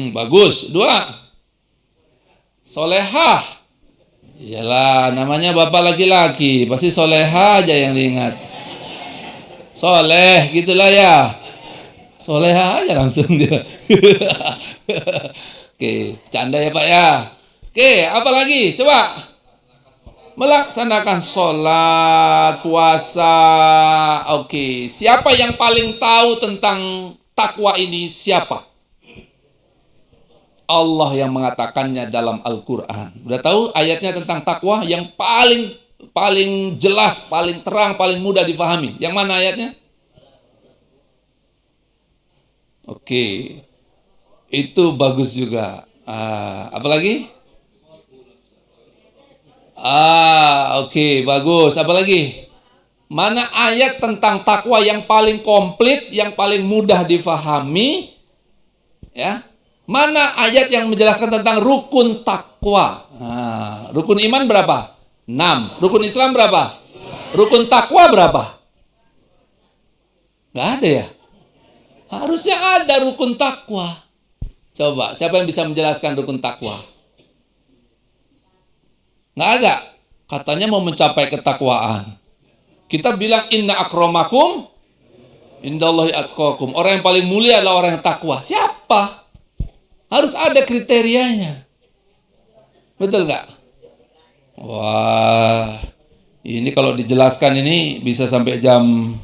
Bagus. 2. Solehah. Iyalah, namanya bapak laki-laki, pasti solehah aja yang diingat. soleh gitulah ya. Soleha aja langsung dia. Oke, canda ya Pak ya. Oke, apa lagi? Coba. Melaksanakan sholat, puasa. Oke, siapa yang paling tahu tentang takwa ini? Siapa? Allah yang mengatakannya dalam Al-Quran. Udah tahu ayatnya tentang takwa yang paling jelas, paling terang, paling mudah difahami. Yang mana ayatnya? Oke, itu bagus juga. Apa lagi? Oke, bagus. Apa lagi? Mana ayat tentang takwa yang paling komplit, yang paling mudah difahami? Ya. Mana ayat yang menjelaskan tentang rukun takwa? Rukun iman berapa? 6. Rukun Islam berapa? Rukun takwa berapa? Nggak ada ya? Harusnya ada rukun takwa. Coba, siapa yang bisa menjelaskan rukun takwa? Nggak ada. Katanya mau mencapai ketakwaan. Kita bilang inna akramakum indallahi atqakum. Orang yang paling mulia adalah orang yang takwa. Siapa? Harus ada kriterianya. Betul nggak? Wah, ini kalau dijelaskan ini bisa sampai jam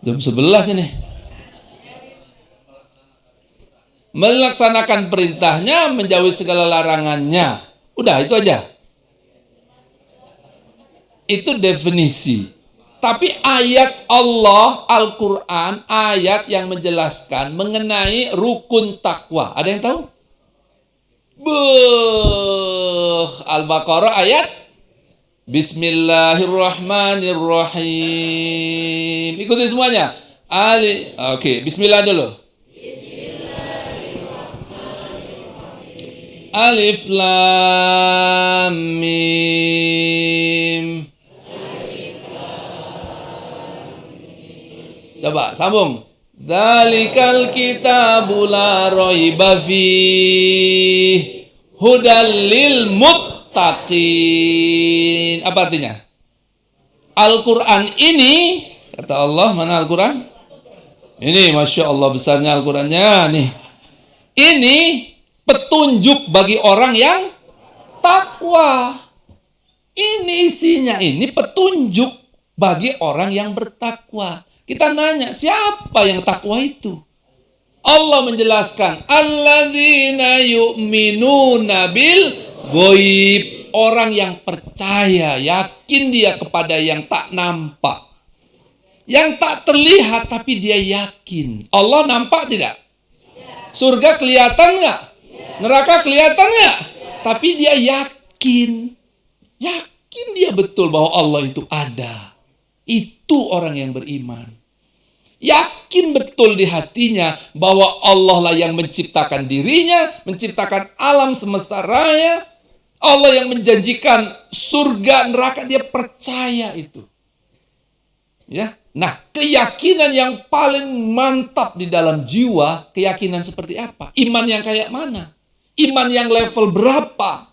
11 ini. Melaksanakan perintahnya, menjauhi segala larangannya. Udah, itu aja. Itu definisi. Tapi ayat Allah, Al-Quran, ayat yang menjelaskan mengenai rukun takwa. Ada yang tahu? Al-Baqarah ayat Bismillahirrahmanirrahim. Ikuti semuanya. Oke, Bismillah dulu. Alif Lam Mim. Coba sambung. Dzalikal kitabu la raiba fihi hudal lil muttaqin. Apa artinya? Al-Quran ini, kata Allah, mana Al-Quran? Ini, Masya Allah besarnya Al-Qurannya nih. Ini petunjuk bagi orang yang takwa. Ini isinya, ini petunjuk bagi orang yang bertakwa. Kita nanya, siapa yang takwa itu? Allah menjelaskan, alladzina yu'minuna bil ghaib. Orang yang percaya, yakin dia kepada yang tak nampak. Yang tak terlihat tapi dia yakin. Allah nampak tidak? Surga kelihatan nggak? Neraka kelihatan nggak? Tapi dia yakin. Yakin dia betul bahwa Allah itu ada. Itu orang yang beriman. Yakin betul di hatinya bahwa Allah lah yang menciptakan dirinya, menciptakan alam semesta raya. Allah yang menjanjikan surga neraka, dia percaya itu. Ya. Nah, keyakinan yang paling mantap di dalam jiwa, keyakinan seperti apa? Iman yang kayak mana? Iman yang level berapa?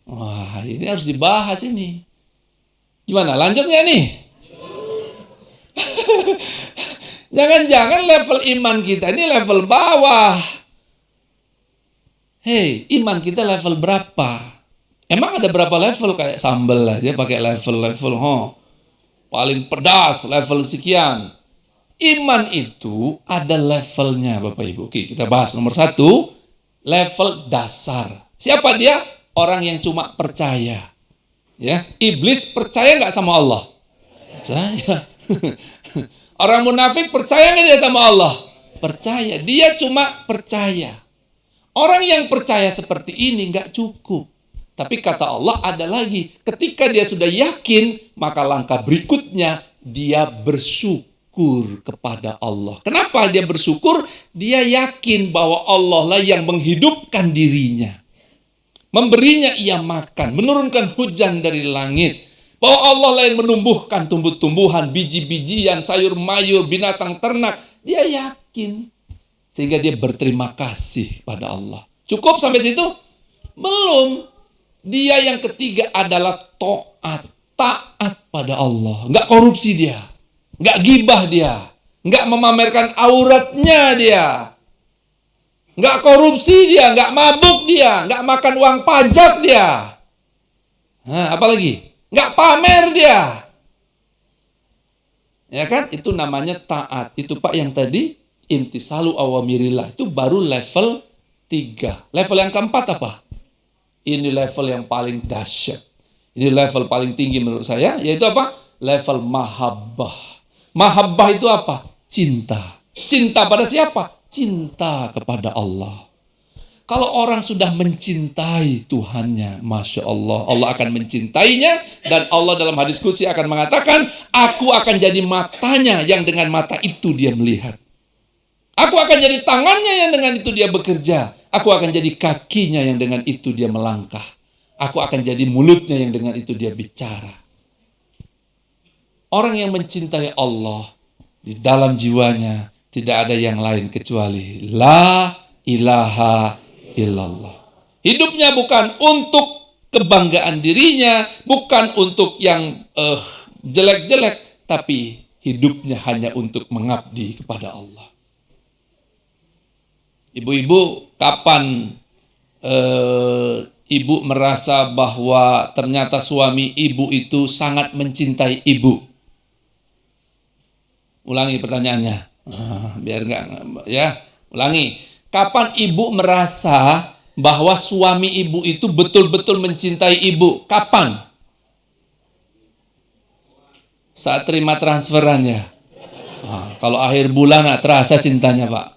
Wah, ini harus dibahas ini. Gimana? Lanjut nggak nih? Jangan-jangan level iman kita ini level bawah. Hei, iman kita level berapa? Emang ada berapa level? Kayak sambal aja pakai level-level. Paling pedas level sekian. Iman itu ada levelnya Bapak Ibu. Oke, kita bahas nomor 1. Level dasar. Siapa dia? Orang yang cuma percaya. Ya, iblis percaya nggak sama Allah? Percaya. Orang munafik percaya nggak dia sama Allah? Percaya. Dia cuma percaya. Orang yang percaya seperti ini nggak cukup. Tapi kata Allah ada lagi. Ketika dia sudah yakin, maka langkah berikutnya dia bersyukur kepada Allah. Kenapa dia bersyukur? Dia yakin bahwa Allah lah yang menghidupkan dirinya. Memberinya ia makan, menurunkan hujan dari langit. Bahwa Allah lah yang menumbuhkan tumbuh-tumbuhan, biji-bijian, sayur mayur, binatang ternak. Dia yakin. Sehingga dia berterima kasih pada Allah. Cukup sampai situ? Belum. Dia yang ketiga adalah taat pada Allah. Nggak korupsi dia. nggak gibah dia, nggak memamerkan auratnya dia, nggak korupsi dia, nggak mabuk dia, nggak makan uang pajak dia. Nah, apalagi? Nggak pamer dia. Ya kan? Itu namanya taat. Itu Pak yang tadi imtisalu awamirillah. Itu baru level 3. Level yang keempat apa? Ini level yang paling dahsyat. Ini level paling tinggi menurut saya. Yaitu apa? Level mahabbah. Mahabbah itu apa? Cinta. Cinta pada siapa? Cinta kepada Allah. Kalau orang sudah mencintai Tuhannya, Masya Allah, Allah akan mencintainya. Dan Allah dalam hadis qudsi akan mengatakan, aku akan jadi matanya yang dengan mata itu dia melihat. Aku akan jadi tangannya yang dengan itu dia bekerja. Aku akan jadi kakinya yang dengan itu dia melangkah. Aku akan jadi mulutnya yang dengan itu dia bicara. Orang yang mencintai Allah, di dalam jiwanya tidak ada yang lain kecuali La ilaha illallah. Hidupnya bukan untuk kebanggaan dirinya, bukan untuk yang jelek-jelek, tapi hidupnya hanya untuk mengabdi kepada Allah. Ibu-ibu, kapan ibu merasa bahwa ternyata suami ibu itu sangat mencintai ibu? Ulangi pertanyaannya, biar enggak ya. Ulangi. Kapan ibu merasa bahwa suami ibu itu betul-betul mencintai ibu? Kapan? Saat terima transferannya. Kalau akhir bulan terasa cintanya, Pak.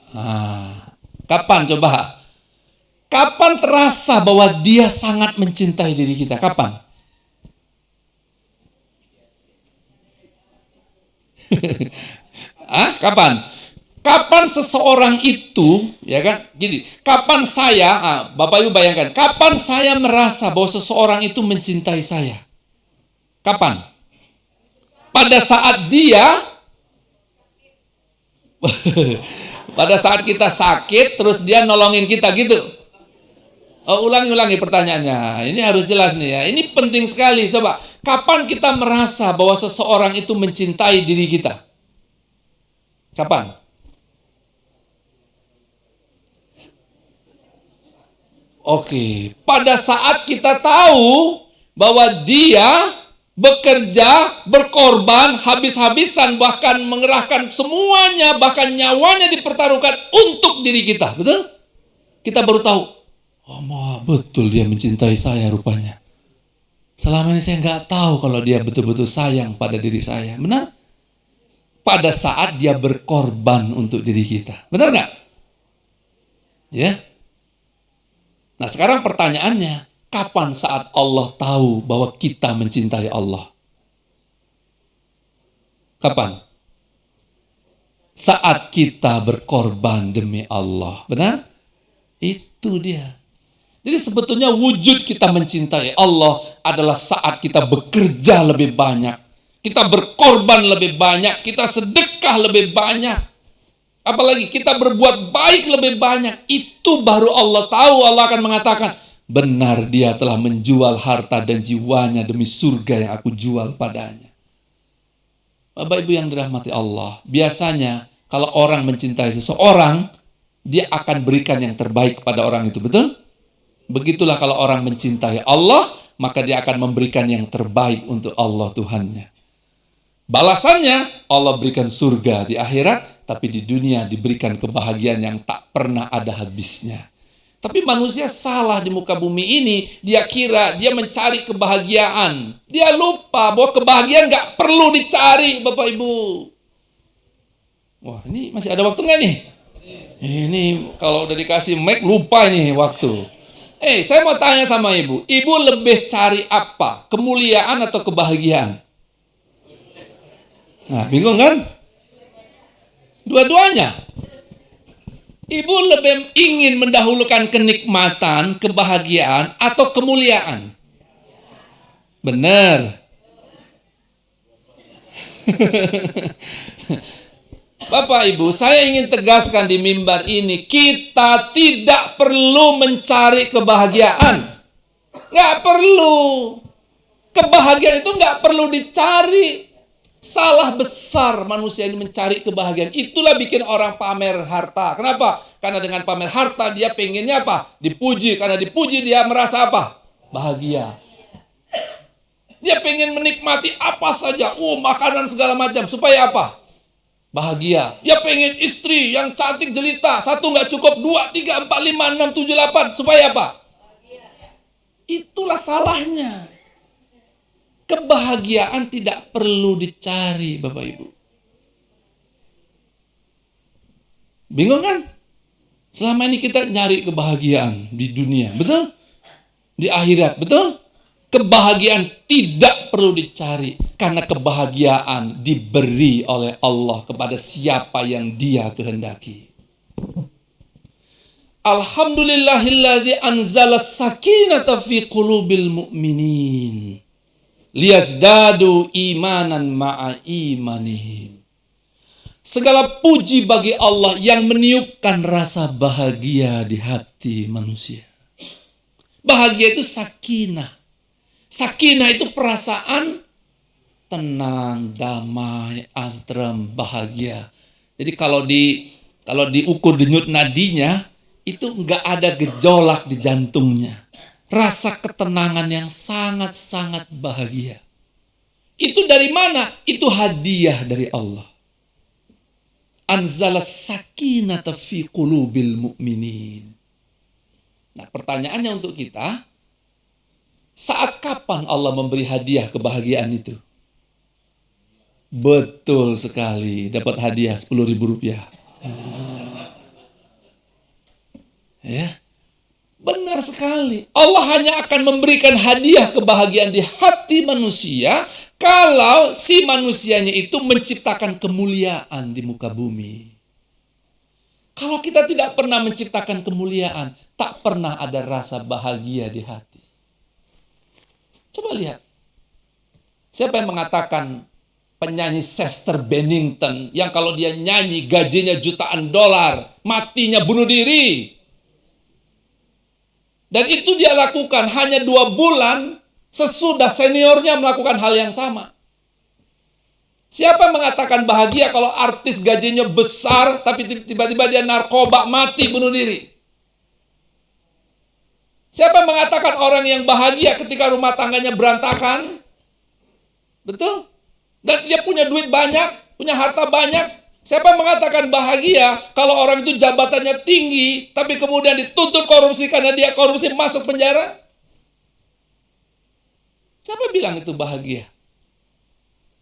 Kapan coba? Kapan terasa bahwa dia sangat mencintai diri kita? Kapan? Kapan? Kapan seseorang itu, ya kan, gini, kapan saya, Bapak Ibu bayangkan, kapan saya merasa bahwa seseorang itu mencintai saya? Kapan? Pada saat dia, pada saat kita sakit, terus dia nolongin kita gitu. Ulangi pertanyaannya, ini harus jelas nih ya, ini penting sekali, coba. Kapan kita merasa bahwa seseorang itu mencintai diri kita? Kapan? Oke, pada saat kita tahu bahwa dia bekerja, berkorban, habis-habisan, bahkan mengerahkan semuanya, bahkan nyawanya dipertaruhkan untuk diri kita, betul? Kita baru tahu, betul dia mencintai saya rupanya. Selama ini saya nggak tahu kalau dia betul-betul sayang pada diri saya, benar? Pada saat dia berkorban untuk diri kita, benar nggak? Ya. Nah sekarang pertanyaannya, kapan saat Allah tahu bahwa kita mencintai Allah? Kapan? Saat kita berkorban demi Allah, benar? Itu dia. Jadi sebetulnya wujud kita mencintai Allah adalah saat kita bekerja lebih banyak, kita berkorban lebih banyak, kita sedekah lebih banyak. Apalagi kita berbuat baik lebih banyak, itu baru Allah tahu. Allah akan mengatakan, benar dia telah menjual harta dan jiwanya demi surga yang aku jual padanya. Bapak Ibu yang dirahmati Allah, biasanya kalau orang mencintai seseorang, dia akan berikan yang terbaik kepada orang itu, betul? Begitulah kalau orang mencintai Allah, maka dia akan memberikan yang terbaik untuk Allah Tuhannya. Balasannya, Allah berikan surga di akhirat, tapi di dunia diberikan kebahagiaan yang tak pernah ada habisnya. Tapi manusia salah di muka bumi ini, dia kira dia mencari kebahagiaan. Dia lupa bahwa kebahagiaan gak perlu dicari, Bapak Ibu. Wah, ini masih ada waktu nggak nih? Ini kalau udah dikasih mic lupa nih waktu. Saya mau tanya sama Ibu. Ibu lebih cari apa? Kemuliaan atau kebahagiaan? Nah, bingung kan? Dua-duanya. Ibu lebih ingin mendahulukan kenikmatan, kebahagiaan, atau kemuliaan? Benar. Bapak Ibu, saya ingin tegaskan di mimbar ini, kita tidak perlu mencari kebahagiaan. Nggak perlu. Kebahagiaan itu nggak perlu dicari. Salah besar manusia ini mencari kebahagiaan. Itulah bikin orang pamer harta. Kenapa? Karena dengan pamer harta dia pengennya apa? Dipuji. Karena dipuji dia merasa apa? Bahagia. Dia pengen menikmati apa saja. Makanan segala macam. Supaya apa? Bahagia. Dia pengen istri yang cantik jelita. 1 nggak cukup, 2, 3, 4, 5, 6, 7, 8. Supaya apa? Itulah salahnya. Kebahagiaan tidak perlu dicari, Bapak Ibu. Bingung kan? Selama ini kita nyari kebahagiaan di dunia, betul? Di akhirat, betul? Kebahagiaan tidak perlu dicari, karena kebahagiaan diberi oleh Allah kepada siapa yang Dia kehendaki. Alhamdulillahilladzi anzala sakinata fi qulubil mu'minin liyazdadu imanan ma'a imanihim. Segala puji bagi Allah yang meniupkan rasa bahagia di hati manusia. Bahagia itu sakinah. Sakinah itu perasaan tenang, damai, antrem, bahagia. Jadi kalau diukur denyut nadinya, itu nggak ada gejolak di jantungnya. Rasa ketenangan yang sangat-sangat bahagia. Itu dari mana? Itu hadiah dari Allah. Anzala sakinata fi qulubil mu'minin. Nah, pertanyaannya untuk kita, saat kapan Allah memberi hadiah kebahagiaan itu? Betul sekali, dapat hadiah Rp10.000. Ya. Benar sekali. Allah hanya akan memberikan hadiah kebahagiaan di hati manusia kalau si manusianya itu menciptakan kemuliaan di muka bumi. Kalau kita tidak pernah menciptakan kemuliaan, tak pernah ada rasa bahagia di hati. Coba lihat. Siapa yang mengatakan penyanyi Chester Bennington yang kalau dia nyanyi gajinya jutaan dolar, matinya bunuh diri? Dan itu dia lakukan hanya 2 bulan sesudah seniornya melakukan hal yang sama. Siapa mengatakan bahagia kalau artis gajinya besar tapi tiba-tiba dia narkoba, mati, bunuh diri? Siapa mengatakan orang yang bahagia ketika rumah tangganya berantakan? Betul? Dan dia punya duit banyak, punya harta banyak. Siapa mengatakan bahagia kalau orang itu jabatannya tinggi, tapi kemudian dituntut korupsi karena dia korupsi masuk penjara? Siapa bilang itu bahagia?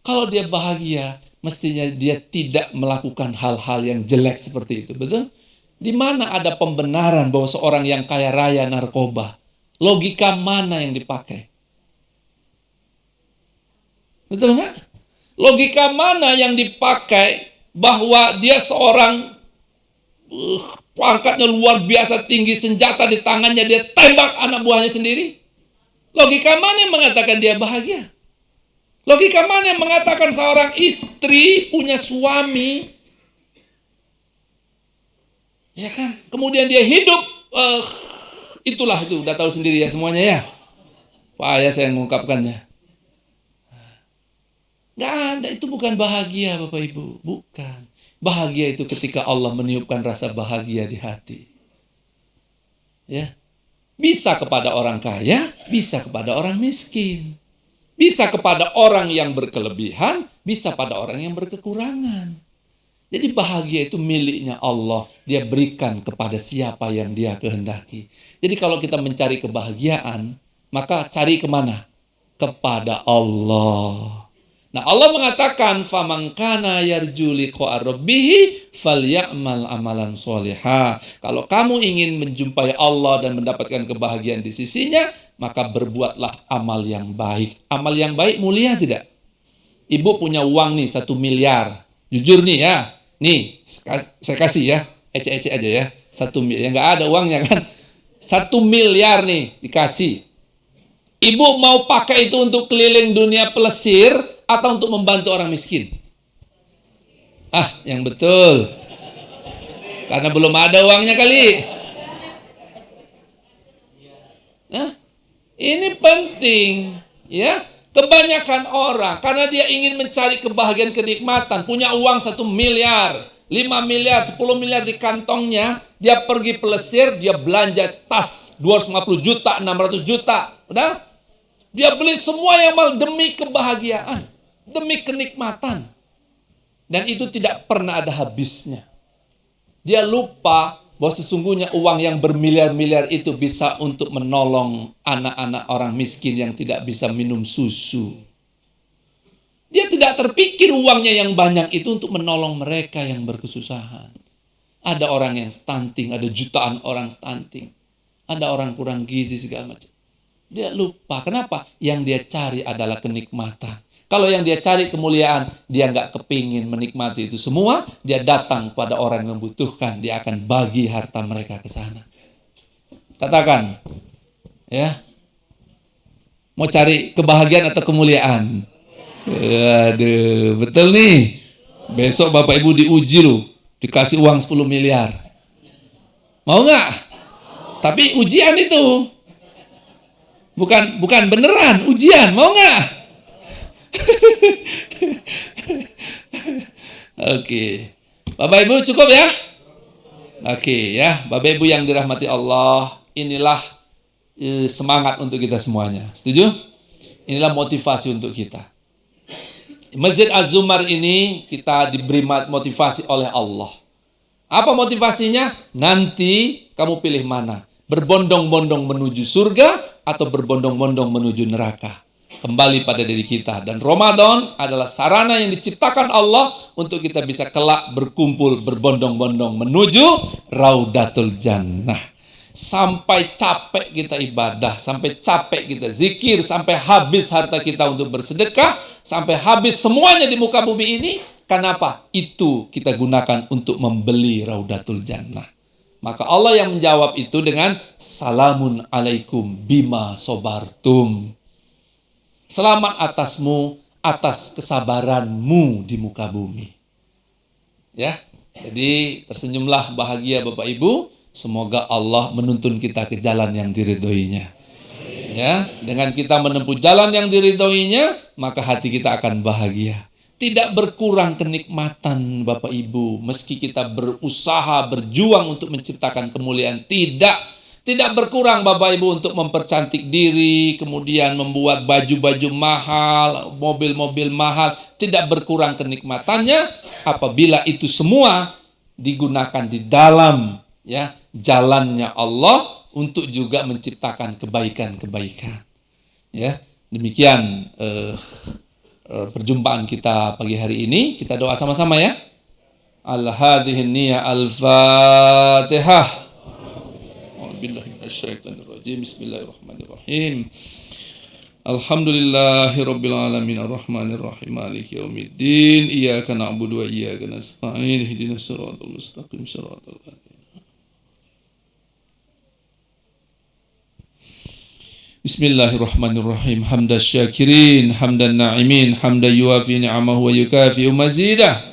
Kalau dia bahagia, mestinya dia tidak melakukan hal-hal yang jelek seperti itu, betul? Di mana ada pembenaran bahwa seorang yang kaya raya narkoba? Logika mana yang dipakai? Betul nggak? Logika mana yang dipakai bahwa dia seorang pangkatnya luar biasa tinggi, senjata di tangannya, dia tembak anak buahnya sendiri? Logika mana yang mengatakan dia bahagia? Logika mana yang mengatakan seorang istri punya suami, ya kan? Kemudian dia hidup, itulah itu, udah tahu sendiri ya semuanya ya. Payah saya mengungkapkannya. Gak ada, itu bukan bahagia Bapak Ibu, bukan. Bahagia itu ketika Allah meniupkan rasa bahagia di hati. Ya. Bisa kepada orang kaya, bisa kepada orang miskin. Bisa kepada orang yang berkelebihan, bisa pada orang yang berkekurangan. Jadi bahagia itu miliknya Allah, Dia berikan kepada siapa yang Dia kehendaki. Jadi kalau kita mencari kebahagiaan, maka cari kemana? Kepada Allah. Nah, Allah mengatakan faman kana yarju liqa'a rabbih falyamal amalan sholihah. Kalau kamu ingin menjumpai Allah dan mendapatkan kebahagiaan di sisinya, maka berbuatlah amal yang baik. Amal yang baik mulia tidak? Ibu punya uang nih 1 miliar. Jujur nih ya. Nih, saya kasih ya. Ece-ece aja ya. 1 miliar. Enggak ada uangnya kan. 1 miliar nih dikasih. Ibu mau pakai itu untuk keliling dunia pelesir atau untuk membantu orang miskin? Yang betul. Karena belum ada uangnya kali. Ini penting, ya. Kebanyakan orang karena dia ingin mencari kebahagiaan, kenikmatan, punya uang 1 miliar, 5 miliar, 10 miliar di kantongnya, dia pergi pelesir, dia belanja tas 250 juta, 600 juta. Udah? Dia beli semua yang mau demi kebahagiaan, demi kenikmatan. Dan itu tidak pernah ada habisnya. Dia lupa bahwa sesungguhnya uang yang bermiliar-miliar itu bisa untuk menolong anak-anak orang miskin yang tidak bisa minum susu. Dia tidak terpikir uangnya yang banyak itu untuk menolong mereka yang berkesusahan. Ada orang yang stunting, ada jutaan orang stunting. Ada orang kurang gizi segala macam. Dia lupa. Kenapa? Yang dia cari adalah kenikmatan. Kalau yang dia cari kemuliaan, dia nggak kepingin menikmati itu semua. Dia datang pada orang yang membutuhkan. Dia akan bagi harta mereka ke sana. Katakan, ya, mau cari kebahagiaan atau kemuliaan? Aduh, betul nih. Besok Bapak Ibu diuji loh, dikasih uang 10 miliar. Mau nggak? Tapi ujian itu. Bukan beneran, ujian. Mau nggak? Oke. Bapak Ibu cukup ya? Oke ya, Bapak Ibu yang dirahmati Allah, inilah semangat untuk kita semuanya. Setuju? Inilah motivasi untuk kita. Masjid Az-Zumar ini kita diberi motivasi oleh Allah. Apa motivasinya? Nanti kamu pilih mana? Berbondong-bondong menuju surga atau berbondong-bondong menuju neraka. Kembali pada diri kita. Dan Ramadan adalah sarana yang diciptakan Allah untuk kita bisa kelak berkumpul berbondong-bondong menuju Raudatul Jannah. Sampai capek kita ibadah, sampai capek kita zikir, sampai habis harta kita untuk bersedekah, sampai habis semuanya di muka bumi ini. Kenapa? Itu kita gunakan untuk membeli Raudatul Jannah. Maka Allah yang menjawab itu dengan salamun alaikum bima sobartum. Selamat atasmu atas kesabaranmu di muka bumi. Ya, jadi tersenyumlah bahagia Bapak Ibu. Semoga Allah menuntun kita ke jalan yang diridhoinya. Ya, dengan kita menempuh jalan yang diridhoinya, maka hati kita akan bahagia. Tidak berkurang kenikmatan Bapak Ibu, meski kita berusaha, berjuang untuk menciptakan kemuliaan. Tidak berkurang Bapak Ibu untuk mempercantik diri, kemudian membuat baju-baju mahal, mobil-mobil mahal. Tidak berkurang kenikmatannya apabila itu semua digunakan di dalam ya jalannya Allah untuk juga menciptakan kebaikan-kebaikan. Ya, demikian perjumpaan kita pagi hari ini. Kita doa sama-sama ya. Al-hadhihi niyya al-Fatihah. Bismillahirrahmanirrahim. Alhamdulillahirabbil alamin arrahmanir rahim maliki yaumiddin iyyaka na'budu wa iyyaka nasta'in ihdinas siratal mustaqim siratal ladzina. Bismillahirrahmanirrahim. Hamdas syakirin, hamdan na'imin, hamdan yuafi ni'amahu wa yukafi mazidah.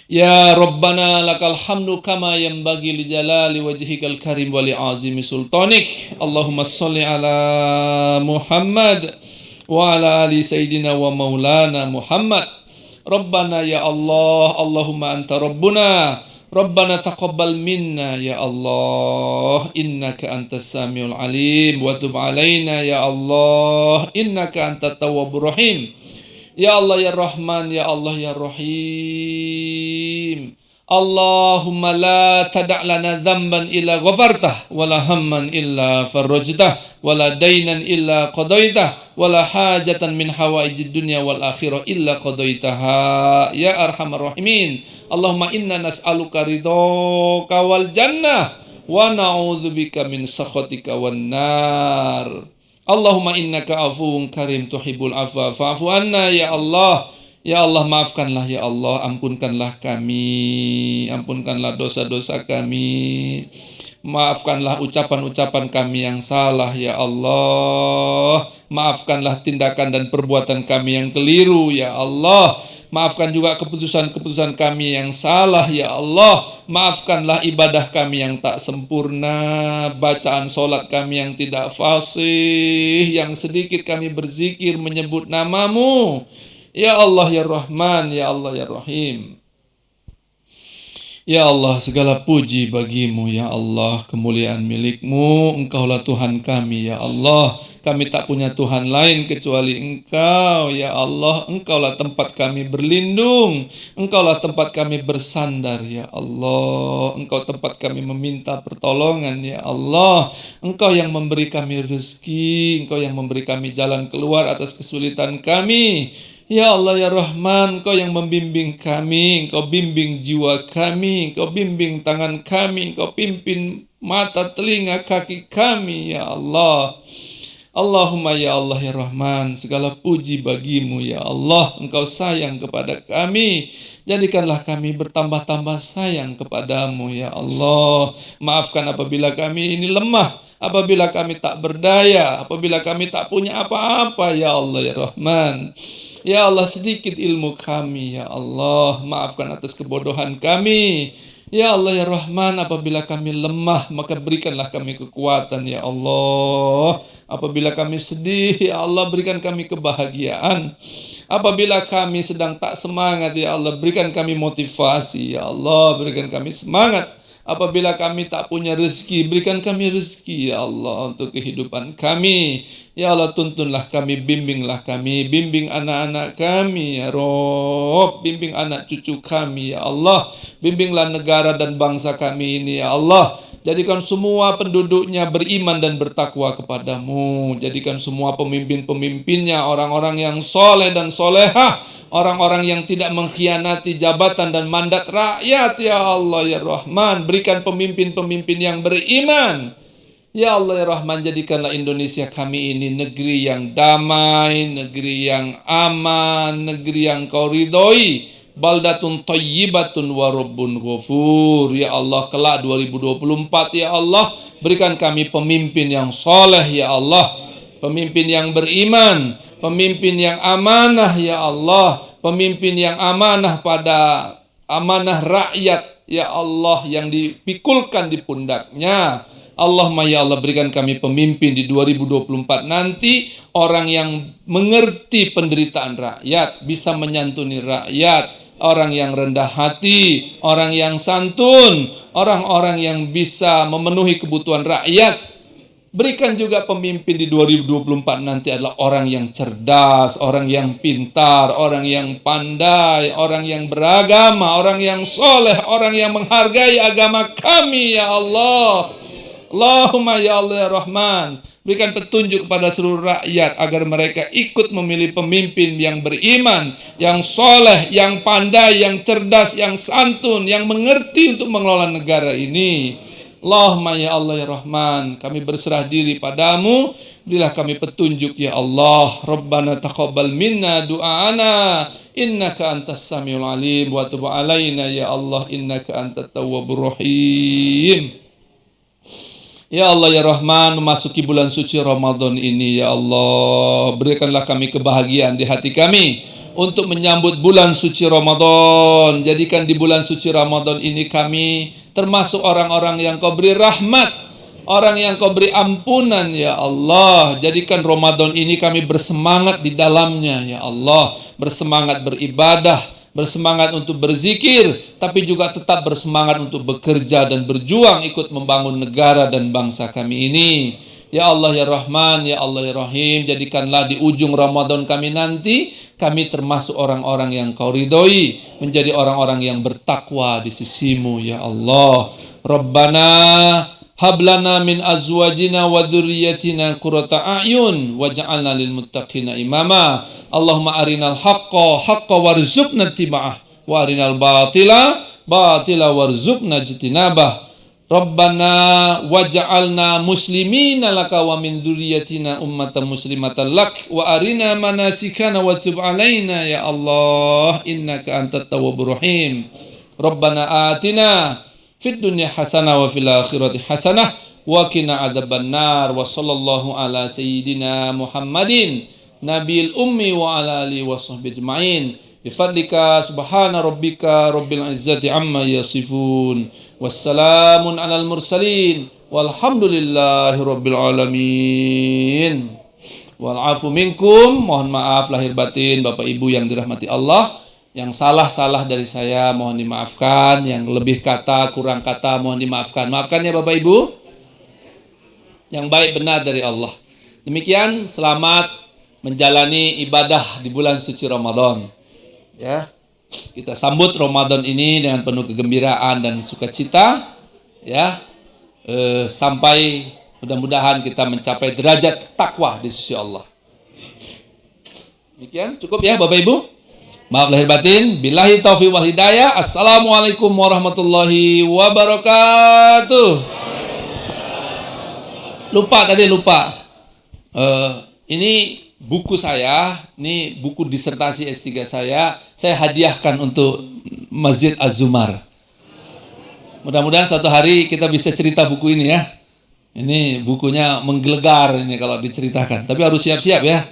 Ya Rabbana lakal hamdu kama yanbaghi li jalali wajhikal karim wa li azimi sultanik. Allahumma sholli ala Muhammad wa ala ali sayyidina wa maulana Muhammad. Rabbana ya Allah, Allahumma anta rabbuna. Rabbana taqabbal minna ya Allah, innaka antas samiul alim wa tub alaina ya Allah, innaka antat tawwabur rahim. Ya Allah ya Rahman, ya Allah ya Rahim. Allahumma la tada' lana dhanban illa ghafartah, wala hamman illa farrajtah, wala dainan illa qadaitah, wala hajatan min hawaijid dunya wal akhirah illa qadaitaha ya arhamar rahimin. Allahumma inna nas'aluka ridhaka wal jannah wa na'udzubika min sakhatika wan nar. Allahumma innaka afuwun karim tuhibbul afwa fa'fu anna ya Allah. Ya Allah, maafkanlah ya Allah, ampunkanlah kami, ampunkanlah dosa-dosa kami. Maafkanlah ucapan-ucapan kami yang salah ya Allah. Maafkanlah tindakan dan perbuatan kami yang keliru ya Allah. Maafkan juga keputusan-keputusan kami yang salah ya Allah. Maafkanlah ibadah kami yang tak sempurna, bacaan solat kami yang tidak fasih, yang sedikit kami berzikir menyebut namamu. Ya Allah ya Rahman, ya Allah ya Rahim. Ya Allah, segala puji bagimu ya Allah, kemuliaan milikmu, engkaulah Tuhan kami ya Allah. Kami tak punya Tuhan lain kecuali Engkau ya Allah. Engkaulah tempat kami berlindung, Engkaulah tempat kami bersandar ya Allah. Engkau tempat kami meminta pertolongan ya Allah. Engkau yang memberi kami rezeki, Engkau yang memberi kami jalan keluar atas kesulitan kami. Ya Allah ya Rahman, Engkau yang membimbing kami, Engkau bimbing jiwa kami, Engkau bimbing tangan kami, Engkau pimpin mata, telinga, kaki kami ya Allah. Allahumma ya Allah ya Rahman, segala puji bagimu ya Allah. Engkau sayang kepada kami, jadikanlah kami bertambah-tambah sayang kepadamu ya Allah. Maafkan apabila kami ini lemah, apabila kami tak berdaya, apabila kami tak punya apa-apa ya Allah ya Rahman. Ya Allah, sedikit ilmu kami ya Allah, maafkan atas kebodohan kami. Ya Allah ya Rahman, apabila kami lemah maka berikanlah kami kekuatan ya Allah. Apabila kami sedih ya Allah, berikan kami kebahagiaan. Apabila kami sedang tak semangat ya Allah, berikan kami motivasi ya Allah, berikan kami semangat. Apabila kami tak punya rezeki, berikan kami rezeki ya Allah untuk kehidupan kami. Ya Allah, tuntunlah kami, bimbinglah kami, bimbing anak-anak kami ya Rob, bimbing anak cucu kami ya Allah, bimbinglah negara dan bangsa kami ini ya Allah. Jadikan semua penduduknya beriman dan bertakwa kepadamu. Jadikan semua pemimpin-pemimpinnya orang-orang yang soleh dan solehah, orang-orang yang tidak mengkhianati jabatan dan mandat rakyat ya Allah ya Rahman. Berikan pemimpin-pemimpin yang beriman. Ya Allah ya Rahman, jadikanlah Indonesia kami ini negeri yang damai, negeri yang aman, negeri yang Kau ridhoi. Baldatun thayyibatun wa rabbun ghafur. Ya Allah, kelak 2024 ya Allah, berikan kami pemimpin yang soleh ya Allah, pemimpin yang beriman, pemimpin yang amanah ya Allah, pemimpin yang amanah pada amanah rakyat ya Allah, yang dipikulkan di pundaknya. Allahumma ya Allah, berikan kami pemimpin di 2024 nanti, orang yang mengerti penderitaan rakyat, bisa menyantuni rakyat, orang yang rendah hati, orang yang santun, orang-orang yang bisa memenuhi kebutuhan rakyat. Berikan juga pemimpin di 2024 nanti adalah orang yang cerdas, orang yang pintar, orang yang pandai, orang yang beragama, orang yang soleh, orang yang menghargai agama kami ya Allah. Allahumma ya Allah ya Rahman, berikan petunjuk kepada seluruh rakyat agar mereka ikut memilih pemimpin yang beriman, yang soleh, yang pandai, yang cerdas, yang santun, yang mengerti untuk mengelola negara ini. Allahumma ya Allah ya Rahman, kami berserah diri padamu, berilah kami petunjuk ya Allah. Rabbana taqabbal minna du'ana, innaka antas samiul alim, wa tub alaina ya Allah, innaka antat tawwabur rahim. Ya Allah ya Rahman, memasuki bulan suci Ramadan ini ya Allah, berikanlah kami kebahagiaan di hati kami untuk menyambut bulan suci Ramadan. Jadikan di bulan suci Ramadan ini kami termasuk orang-orang yang Kau beri rahmat, orang yang Kau beri ampunan ya Allah. Jadikan Ramadan ini kami bersemangat di dalamnya ya Allah, bersemangat beribadah, bersemangat untuk berzikir, tapi juga tetap bersemangat untuk bekerja dan berjuang ikut membangun negara dan bangsa kami ini. Ya Allah ya Rahman, ya Allah ya Rahim, jadikanlah di ujung Ramadan kami nanti, kami termasuk orang-orang yang Kau ridhoi, menjadi orang-orang yang bertakwa di sisimu ya Allah. Rabbana hablana min azwajina wa dzurriyyatina qurrata a'yun waj'alna lil muttaqina imama. Allahumma arinal haqqa haqqa warzuqna ittiba'ah wa arinal batila batila warzuqna ijtinabah. Rabbana waj'alna muslimina laka wa min dzurriyyatina ummatan muslimatan lak wa arina manasikana wa tub alaina ya Allah, innaka antat tawwabur rahim. Rabbana atina fid dunya hasanah wa fil akhirati hasanah wa qina adzabannar. Wa sallallahu ala sayyidina Muhammadin nabil ummi wa ala alihi wa sahbihi ajma'in. Bifadlika subhana rabbika rabbil izzati amma yasifun. Wassalamun alal mursalin. Walhamdulillahi rabbil alamin. Walafu minkum, mohon maaf lahir batin Bapak Ibu yang dirahmati Allah. Yang salah-salah dari saya mohon dimaafkan, yang lebih kata, kurang kata mohon dimaafkan. Maafkan ya Bapak Ibu. Yang baik benar dari Allah. Demikian, selamat menjalani ibadah di bulan suci Ramadan. Ya. Kita sambut Ramadan ini dengan penuh kegembiraan dan sukacita, ya. Sampai mudah-mudahan kita mencapai derajat takwa di sisi Allah. Demikian, cukup ya Bapak Ibu. Maaf lahir batin. Billahi taufiq wal hidayah. Assalamualaikum warahmatullahi wabarakatuh. Lupa. Ini buku saya, ini buku disertasi S3 saya hadiahkan untuk Masjid Az-Zumar. Mudah-mudahan suatu hari kita bisa cerita buku ini ya. Ini bukunya menggelegar ini kalau diceritakan. Tapi harus siap-siap ya.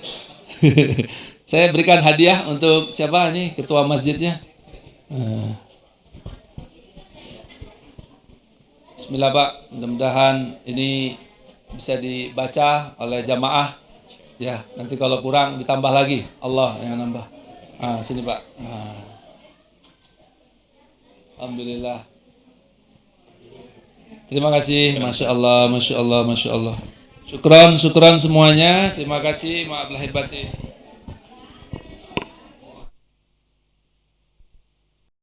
Saya berikan hadiah untuk siapa nih ketua masjidnya? Bismillah Pak, mudah-mudahan ini bisa dibaca oleh jamaah. Ya, nanti kalau kurang ditambah lagi. Allah yang nambah. Sini Pak. Alhamdulillah. Terima kasih, Masya Allah. Syukran semuanya. Terima kasih, maaf lahir batin.